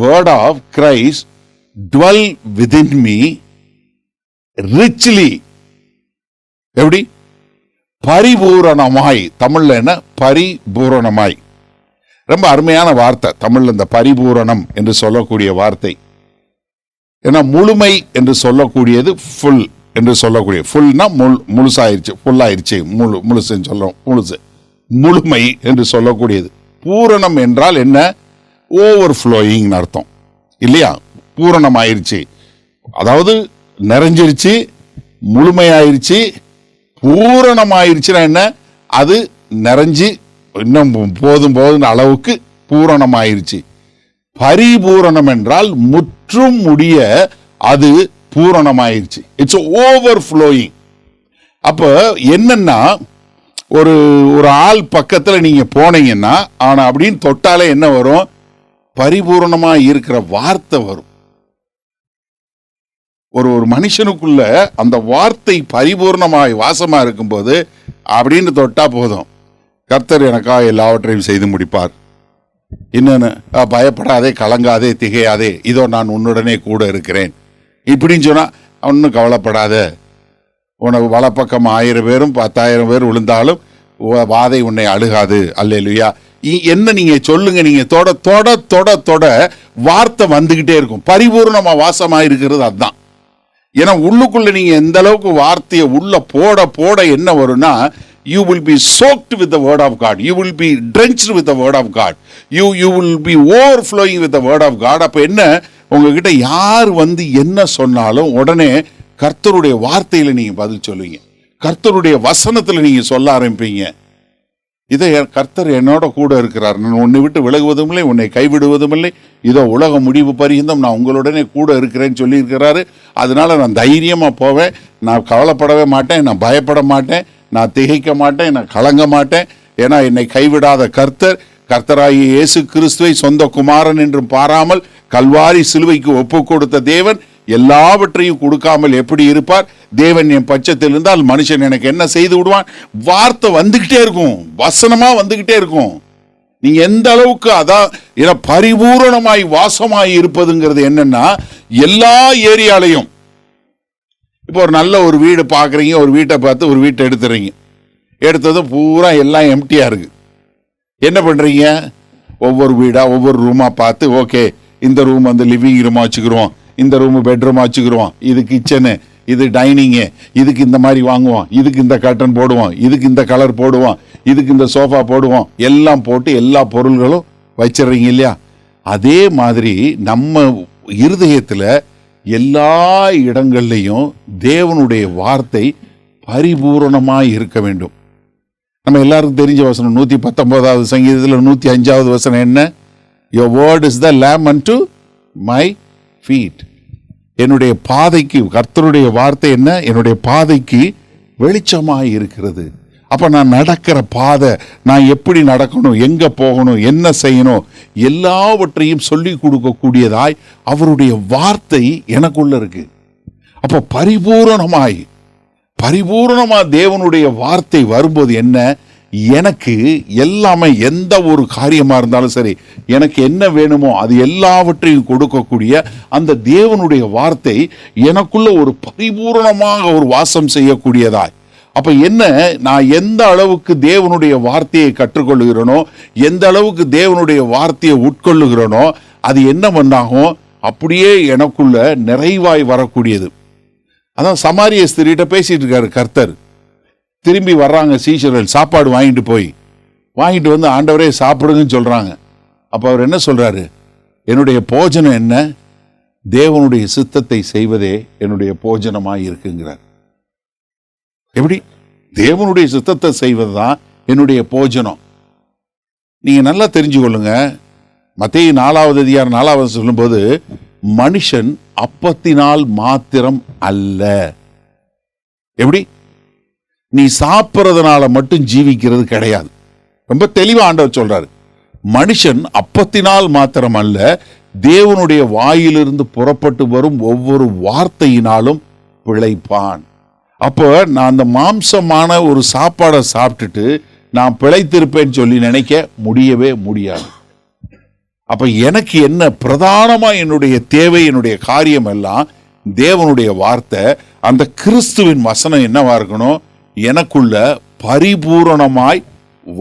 word of Christ dwell within me richly. எப்படி? பரிபூரணமாய். தமிழ்ல என்ன? பரிபூரணமாய். ரொம்ப அருமையான வார்த்தை தமிழ்ல இந்த பரிபூரணம் என்று சொல்லக்கூடிய வார்த்தை. ஏன்னா முழுமை என்று சொல்லக்கூடியது ஃபுல் என்று சொல்லக்கூடிய, ஃபுல்னா முழுசாயிருச்சு, ஃபுல்லாயிருச்சு, முழுசுன்னு சொல்றோம், முழுமை என்று சொல்லக்கூடியது. பூரணம் என்றால் என்ன? ஓவர் ஃப்ளோயிங் அர்த்தம் இல்லையா? பூரணமாயிருச்சு, அதாவது நிறைஞ்சிருச்சு, முழுமையாயிருச்சு. பூரணமாயிருச்சுன்னா என்ன? அது நிறைஞ்சு இன்னும் போதும் அளவுக்கு பூரணமாயிருச்சு. பரிபூரணம் என்றால் முற்றும் முடிய அது பூரணமாயிருச்சு. It's over flowing. அப்ப என்னன்னா, ஒரு ஆள் பக்கத்துல நீங்க போனீங்கன்னா ஆனா அப்படின்னு தொட்டாலே என்ன வரும்? பரிபூரணமா இருக்கிற வார்த்தை வரும். ஒரு மனுஷனுக்குள்ள அந்த வார்த்தை பரிபூர்ணமாய் வாசமா இருக்கும்போது அப்படின்னு தொட்டா போதும், கர்த்தர் எனக்காக எல்லாவற்றையும் செய்து முடிப்பார். இன்னொன்னு, பயப்படாதே, கலங்காதே, திகையாதே, இதோ நான் உன்னுடனே கூட இருக்கிறேன் இப்படின்னு சொன்னா ஒன்னும் கவலைப்படாத, உனக்கு வலப்பக்கம் 1000 பேரும் 10,000 பேர் விழுந்தாலும் வாதை உன்னை அழுகாது. அல்லேலூயா. என்ன நீங்க சொல்லுங்க, நீங்க தொட தொட தொட தொட வார்த்தை வந்துகிட்டே இருக்கும். பரிபூர்ணமா வாசமா இருக்கிறது அதுதான். ஏன்னா உள்ளுக்குள்ள நீங்க எந்த அளவுக்கு வார்த்தையை உள்ள போட போட என்ன வரும்னா, you will be soaked with the word of God, you will be drenched with the word of God, you will be overflowing with the word of God. அப்ப என்ன, உங்ககிட்ட யார் வந்து என்ன சொன்னாலும் உடனே கர்த்தருடைய வார்த்தையில நீங்க பதில் சொல்லுவீங்க, கர்த்தருடைய வசனத்துல நீங்க சொல்ல ஆரம்பிப்பீங்க. இதை கர்த்தர் என்னோட கூட இருக்கிறார், நான் உன்னை விட்டு விலகுவதும் இல்லை, உன்னை கைவிடுவதும் இல்லை, இதோ உலக முடிவு பரியந்தம் நான் உங்களுடனே கூட இருக்கிறேன்னு சொல்லி இருக்கிறாரு. அதனால நான் தைரியமா போவேன், நான் கவலைப்படவே மாட்டேன், நான் பயப்பட மாட்டேன், நான் திகைக்க மாட்டேன், நான் கலங்க மாட்டேன். ஏன்னா என்னை கைவிடாத கர்த்தராகிய இயேசு கிறிஸ்துவை சொந்த குமாரன் என்றும் பாராமல் கல்வாரி சிலுவைக்கு ஒப்பு கொடுத்த தேவன் எல்லாவற்றையும் கொடுக்காமல் எப்படி இருப்பார்? தேவன் என் பட்சத்தில் இருந்தால் மனுஷன் எனக்கு என்ன செய்து விடுவான்? வார்த்தை வந்துகிட்டே இருக்கும், வசனமா வந்துகிட்டே இருக்கும். நீங்க எந்த அளவுக்கு அதான் பரிபூரணமாய் வாசமாய் இருப்பதுங்கிறது என்னன்னா, எல்லா ஏரியாலையும் இப்போ ஒரு நல்ல ஒரு வீடு பாக்குறீங்க, ஒரு வீட்டை பார்த்து ஒரு வீட்டை எடுத்துறீங்க, எடுத்தது பூரா எல்லாம் எம்டியா இருக்கு. என்ன பண்றீங்க? ஒவ்வொரு வீடா ஒவ்வொரு ரூமா பார்த்து, ஓகே இந்த ரூம் வந்து லிவிங் ரூமா வச்சுக்கிறோம், இந்த ரூம் பெட்ரூமா வச்சுக்கிறோம், இது கிச்சனு, இது டைனிங்கு, இதுக்கு இந்த மாதிரி வாங்குவோம், இதுக்கு இந்த கர்டன் போடுவோம், இதுக்கு இந்த கலர் போடுவோம், இதுக்கு இந்த சோஃபா போடுவோம், எல்லாம் போட்டு எல்லா பொருள்களும் வச்சிடுறீங்க இல்லையா? அதே மாதிரி நம்ம இருதயத்துல எல்லா இடங்கள்லையும் தேவனுடைய வார்த்தை பரிபூரணமாய் இருக்க வேண்டும். நம்ம எல்லாருக்கும் தெரிஞ்ச வசனம் 119வது சங்கீதத்தில் 105வது வசனம் என்ன? Your word is the lamp unto my feet. என்னுடைய பாதைக்கு, கர்த்தருடைய வார்த்தை என்ன? என்னுடைய பாதைக்கு வெளிச்சமாய் இருக்கிறது. அப்ப நான் நடக்கிற பாதை, நான் எப்படி நடக்கணும், எங்க போகணும், என்ன செய்யணும், எல்லாவற்றையும் சொல்லி கொடுக்கக்கூடியதாய் அவருடைய வார்த்தை எனக்குள்ள இருக்கு. அப்ப பரிபூரணமா தேவனுடைய வார்த்தை வரும்போது என்ன, எனக்கு எல்லாமே, எந்த ஒரு காரியமா இருந்தாலும் சரி, எனக்கு என்ன வேணுமோ அது எல்லாவற்றையும் கொடுக்கக்கூடிய அந்த தேவனுடைய வார்த்தை எனக்குள்ள ஒரு பரிபூரணமாக ஒரு வாசம் செய்யக்கூடியதாய். அப்ப என்ன, நான் எந்த அளவுக்கு தேவனுடைய வார்த்தையை கற்றுக்கொள்ளுகிறேனோ, எந்த அளவுக்கு தேவனுடைய வார்த்தையை உட்கொள்ளுகிறேனோ, அது என்ன பண்ணாகும்? அப்படியே எனக்குள்ள நிறைவாய் வரக்கூடியது. அதான் சமாரிய ஸ்திரீட்ட பேசிட்டு இருக்காரு கர்த்தர். திரும்பி வர்றாங்க சீஷர்கள், சாப்பாடு வாங்கிட்டு வந்து ஆண்டவரே சாப்பிடுங்கன்னு சொல்றாங்க. அப்ப அவர் என்ன சொல்றாரு? என்னுடைய போஜனம் என்ன? தேவனுடைய சித்தத்தை செய்வதே என்னுடைய போஜனமாய் இருக்குங்கிறார். எப்படி? தேவனுடைய சித்தத்தை செய்வதுதான் என்னுடைய போஜனம். நீங்க நல்லா தெரிஞ்சு கொள்ளுங்க. மத்தேயு 4வது அதிகாரம் 4வது சொல்லும்போது, மனுஷன் அப்பத்தினால் மாத்திரம் அல்ல. எப்படி? நீ சாப்பிட்றதுனால மட்டும் ஜீவிக்கிறது கிடையாது. ரொம்ப தெளிவா ஆண்டவர் சொல்றாரு, மனுஷன் அப்பத்தினால் மாத்திரம் அல்ல, தேவனுடைய வாயிலிருந்து புறப்பட்டு வரும் ஒவ்வொரு வார்த்தையினாலும் பிழைப்பான். அப்போ நான் அந்த மாம்சமான ஒரு சாப்பாடை சாப்பிட்டுட்டு நான் பிழைத்திருப்பேன்னு சொல்லி நினைக்க முடியவே முடியாது. அப்ப எனக்கு என்ன பிரதானமா என்னுடைய தேவை, என்னுடைய காரியம் எல்லாம் தேவனுடைய வார்த்தை, அந்த கிறிஸ்துவின் வசனம் என்னவா இருக்கணும், எனக்குள்ள பரிபூரணமாய்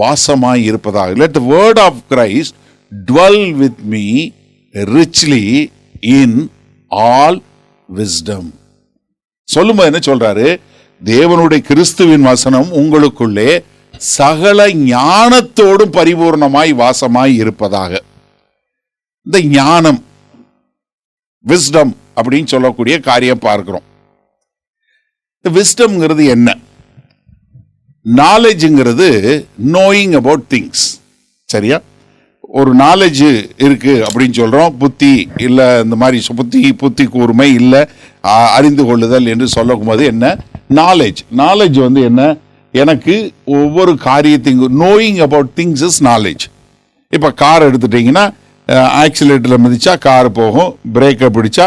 வாசமாய் இருப்பதாக. Let the word of Christ dwell with me richly in all wisdom. சொல்லும்போது என்ன சொல்றாரு, தேவனுடைய கிறிஸ்துவின் வசனம் உங்களுக்குள்ளே சகல ஞானத்தோடும் பரிபூர்ணமாய் வாசமாய் இருப்பதாக. இந்த ஞானம், விஸ்டம் அப்படின்னு சொல்லக்கூடிய காரியம் பார்க்கிறோம். விஸ்டம்ங்கிறது என்ன? நாலேஜ்ங்கிறது நோயிங் அபவுட் திங்ஸ். சரியா? ஒரு நாலேஜ் இருக்கு அப்படின்னு சொல்றோம். புத்தி இல்ல, இந்த மாதிரி புத்தி கூர்மை இல்ல, அறிந்து கொள்ளுதல் என்று சொல்லும் போது என்ன நாலேஜ்? நாலேஜ் வந்து என்ன? எனக்கு ஒவ்வொரு காரியத்தையும் knowing about things is knowledge. இப்ப கார் எடுத்துட்டீங்கன்னா, ஆக்சிலேட்டர்ல மிதிச்சா கார் போகும், பிரேக்கை பிடிச்சா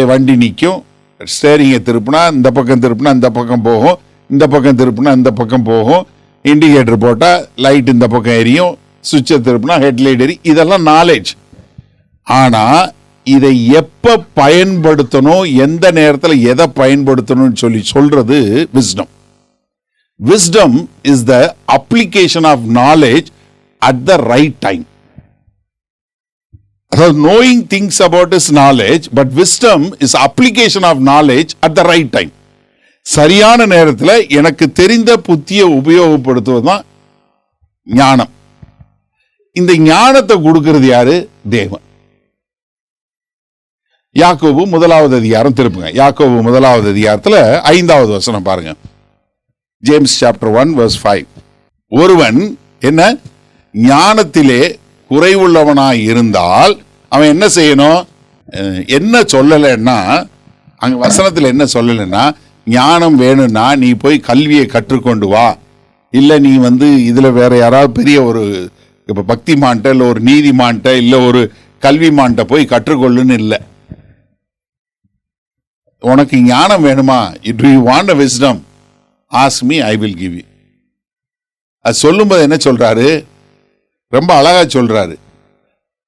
வண்டி நிற்கும், ஸ்டேரிங்கை திருப்பினா இந்த பக்கம் திருப்பினா இந்த பக்கம் போகும், இந்த பக்கம் திருப்பினா இந்த பக்கம் போகும், இண்டிகேட்டர் போட்டால் லைட் இந்த பக்கம் எரியும், சுவிட்சை திருப்பினா ஹெட்லைட் எரி. இதெல்லாம் நாலேஜ். ஆனால் இதை எப்போ பயன்படுத்தணும், எந்த நேரத்தில் எதை பயன்படுத்தணும்னு சொல்லி சொல்றது wisdom. Wisdom is the application of knowledge at the right time. Knowing things about is knowledge, but wisdom is application of knowledge at the right time. சரியான நேரத்தில் எனக்கு தெரிந்த புத்தியை உபயோகப்படுத்துவதுதான் ஞானம். இந்த ஞானத்தை கொடுக்கிறது யாரு? தேவன். யாக்கோபு 1வது அதிகாரம் திருப்புங்க. யாக்கோபு 1வது அதிகாரத்தில் 5வது வசனம் பாருங்க. James chapter 1 verse 5. ஒருவன் என்ன ஞானத்திலே குறைவுள்ளவனாய் இருந்தால் அவன் என்ன செய்யணும்? என்ன சொல்லலைன்னா, அங்க வசனத்தில் என்ன சொல்லலைன்னா, ஞானம் வேணும்னா நீ போய் கல்வியை கற்றுக்கொண்டு வா, இல்லை நீ வந்து இதுல வேற யாராவது பெரிய ஒரு இப்ப பக்திமான்ட்ட இல்லை ஒரு நீதிமான்ட்ட இல்லை ஒரு கல்விமான்ட்ட போய் கற்றுக்கொள்ளுன்னு இல்லை. உனக்கு ஞானம் வேணுமா? Do you want a wisdom? Ask me, I will give you. அது சொல்லும்போது என்ன சொல்றாரு? ரொம்ப அழகா சொல்றாரு.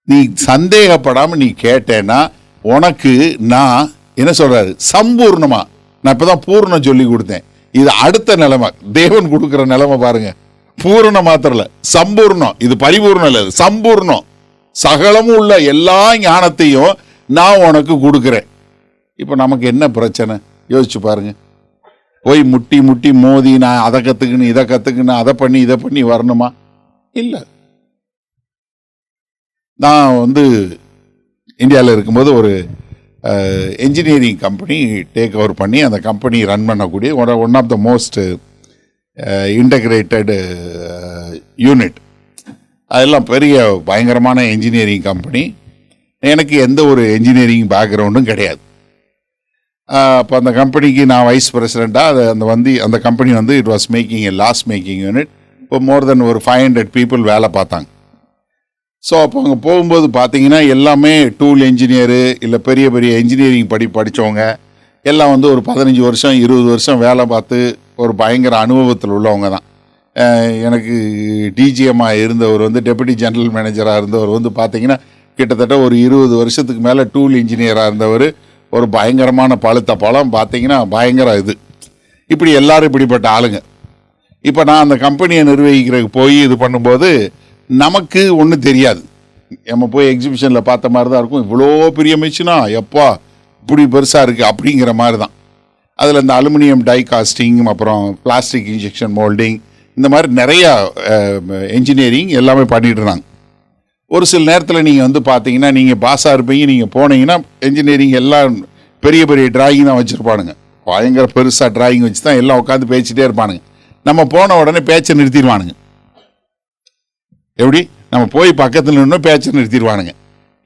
நீ சந்தேகப்படாம நீ கேட்டேன்னா உனக்கு நான் என்ன சொல்றாரு? சம்பூர்ணமா. நான் இப்பதான் பூர்ணம் சொல்லி கொடுத்தேன். இது அடுத்த நிலைமை, தேவன் கொடுக்கிற நிலைமை பாருங்க. பூர்ணம் மாத்திரம் இல்ல, சம்பூர்ணம். இது பரிபூர்ணம் இல்ல, சம்பூர்ணம். சகலமும் உள்ள எல்லா ஞானத்தையும் நான் உனக்கு கொடுக்கிறேன். இப்ப நமக்கு என்ன பிரச்சனை யோசிச்சு பாருங்க. போய் முட்டி முட்டி மோதி நான் அதை கத்துக்கணும் இதை கத்துக்கணும் அதை பண்ணி இதை பண்ணி வரணுமா? இல்லை. நான் வந்து இந்தியாவில் இருக்கும்போது ஒரு என்ஜினியரிங் கம்பெனி டேக் ஓவர் பண்ணி அந்த கம்பெனி ரன் பண்ணக்கூடிய one of the most integrated unit. அதெல்லாம் பெரிய பயங்கரமான என்ஜினியரிங் கம்பெனி. எனக்கு எந்த ஒரு என்ஜினியரிங் பேக்ரவுண்டும் கிடையாது. அப்போ அந்த கம்பெனிக்கு நான் வைஸ் பிரசிடெண்ட்டாக அந்த கம்பெனி வந்து it was making a loss making unit. இப்போ மோர் தென் ஒரு 500 பீப்புள் வேலை பார்த்தாங்க. ஸோ அப்போ அங்கே போகும்போது பார்த்தீங்கன்னா எல்லாமே டூல் இன்ஜினியரு இல்லை பெரிய பெரிய இன்ஜினியரிங் படித்தவங்க எல்லாம் வந்து ஒரு 15 வருஷம் 20 வருஷம் வேலை பார்த்து ஒரு பயங்கர அனுபவத்தில் உள்ளவங்க தான். எனக்கு டிஜிஎம்மாக இருந்தவர் வந்து டெபுட்டி ஜெனரல் மேனேஜராக இருந்தவர் வந்து பார்த்தீங்கன்னா கிட்டத்தட்ட ஒரு 20 வருஷத்துக்கு மேலே டூல் இன்ஜினியராக இருந்தவர். ஒரு பயங்கரமான பழுத்த பழம் பார்த்தீங்கன்னா பயங்கர இது. இப்படி எல்லாரும் இப்படிப்பட்ட ஆளுங்க. இப்போ நான் அந்த கம்பெனியை நிர்வகிக்கிறதுக்கு போய் இது பண்ணும்போது நமக்கு ஒன்றும் தெரியாது. நம்ம போய் எக்ஸிபிஷனில் பார்த்த மாதிரி தான் இருக்கும். இவ்வளோ பெரிய மிஷினா எப்பா இப்படி பெருசாக இருக்குது அப்படிங்கிற மாதிரி தான். அதில் இந்த அலுமினியம் டை காஸ்டிங், அப்புறம் பிளாஸ்டிக் இன்ஜெக்ஷன் மோல்டிங், இந்த மாதிரி நிறையா என்ஜினியரிங் எல்லாமே பண்ணிட்டு இருந்தாங்க. ஒரு சில நேரத்தில் நீங்கள் வந்து பார்த்தீங்கன்னா நீங்கள் பாஸாக இருப்பீங்க, நீங்கள் போனீங்கன்னா என்ஜினியரிங் எல்லாம் பெரிய பெரிய டிராயிங் தான் வச்சுருப்பானுங்க. பயங்கர பெருசாக டிராயிங் வச்சு தான் எல்லாம் உட்காந்து பேசிகிட்டே இருப்பானுங்க. நம்ம போன உடனே பேச்சை நிறுத்திடுவானுங்க. எப்படி? நம்ம போய் பக்கத்தில் நின்று பேச்சை நிறுத்திடுவானுங்க.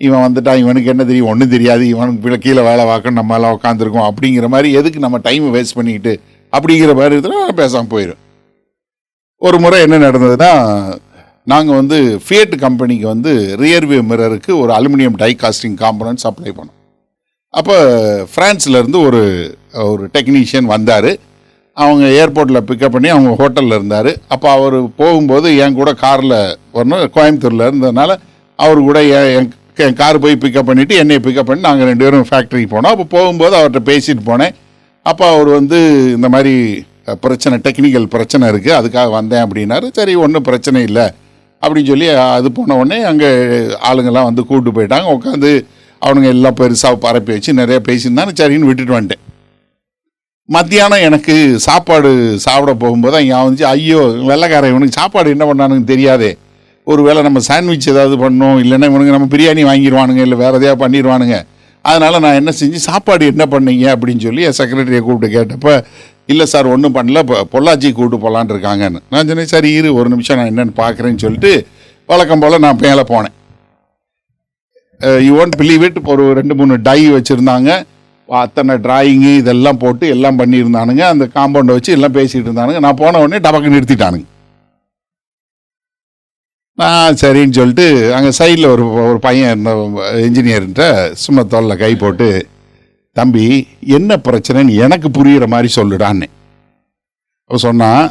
இவன் வந்துட்டான், இவனுக்கு என்ன தெரியும், ஒன்றும் தெரியாது, இவனுக்கு கீழே வேலை பார்க்கணும், நம்ம எல்லாம் உட்காந்துருக்கோம் அப்படிங்கிற மாதிரி, எதுக்கு நம்ம டைமை வேஸ்ட் பண்ணிக்கிட்டு அப்படிங்கிற மாதிரி இடத்துல பேசாமல் போயிடும். ஒரு முறை என்ன நடந்ததுன்னா, நாங்கள் வந்து ஃபியட் கம்பெனிக்கு வந்து ரியர்வியூ மிரருக்கு ஒரு aluminium die casting component supply பண்ணோம். அப்போ ஃப்ரான்ஸ்லேருந்து ஒரு டெக்னீஷியன் வந்தார். அவங்க ஏர்போர்ட்டில் பிக்கப் பண்ணி அவங்க ஹோட்டலில் இருந்தார். அப்போ அவர் போகும்போது என் கூட காரில் வரணும், கோயம்புத்தூரில் இருந்ததுனால அவர் கூட என் கார் போய் பிக்கப் பண்ணிவிட்டு என்னை பிக்கப் பண்ணி நாங்கள் 2 பேரும் ஃபேக்ட்ரிக்கு போனோம். அப்போ போகும்போது அவர்கிட்ட பேசிட்டு போனேன். அப்போ அவர் வந்து இந்த மாதிரி பிரச்சனை, டெக்னிக்கல் பிரச்சனை இருக்குது, அதுக்காக வந்தேன் அப்படின்னாரு. சரி, ஒன்றும் பிரச்சனை இல்லை அப்படின்னு சொல்லி அது போன உடனே அங்கே ஆளுங்கள்லாம் வந்து கூப்பிட்டு போயிட்டாங்க. உட்காந்து அவனுங்க எல்லாம் பெருசாக பரப்பி வச்சு நிறைய பேசியிருந்தாங்க. சரின்னு விட்டுட்டு வந்துட்டேன். மத்தியானம் எனக்கு சாப்பாடு சாப்பிட போகும்போது அங்கே வந்துச்சு, ஐயோ வெள்ளைக்காரன் இவனுக்கு சாப்பாடு என்ன பண்ணானுன்னு தெரியாதே, ஒரு வேளை நம்ம சாண்ட்விச் ஏதாவது பண்ணோம், இல்லைன்னா இவனுங்க நம்ம பிரியாணி வாங்கிடுவானுங்க, இல்லை வேறு எதையா பண்ணிடுவானுங்க. அதனால் நான் என்ன செஞ்சு, சாப்பாடு என்ன பண்ணீங்க அப்படின்னு சொல்லி என் செக்ரட்டரியை கூப்பிட்டு கேட்டப்போ, இல்லை சார் ஒன்றும் பண்ணல, பொள்ளாச்சி கூப்பிட்டு போகலான் இருக்காங்கன்னு. நான் சொன்னேன், சரி இரு ஒரு நிமிஷம் நான் என்னென்னு பார்க்குறேன்னு சொல்லிட்டு வழக்கம் போல் நான் மேலே போனேன். யூ ஒன்ட் பிலீவ் இட், ஒரு 2-3 டை வச்சுருந்தாங்க, அத்தனை டிராயிங்கு இதெல்லாம் போட்டு எல்லாம் பண்ணியிருந்தானுங்க. அந்த காம்பவுண்டை வச்சு எல்லாம் பேசிகிட்டு இருந்தானுங்க. நான் போன உடனே டபக்கு நிறுத்திட்டானுங்க. நான் சரின்னு சொல்லிட்டு அங்கே சைடில் ஒரு பையன் இருந்த இன்ஜினியர்கிட்ட சும்மா தோளில் கை போட்டு, தம்பி என்ன பிரச்சனைன்னு எனக்கு புரிகிற மாதிரி சொல்லுடான்னு சொன்னான்.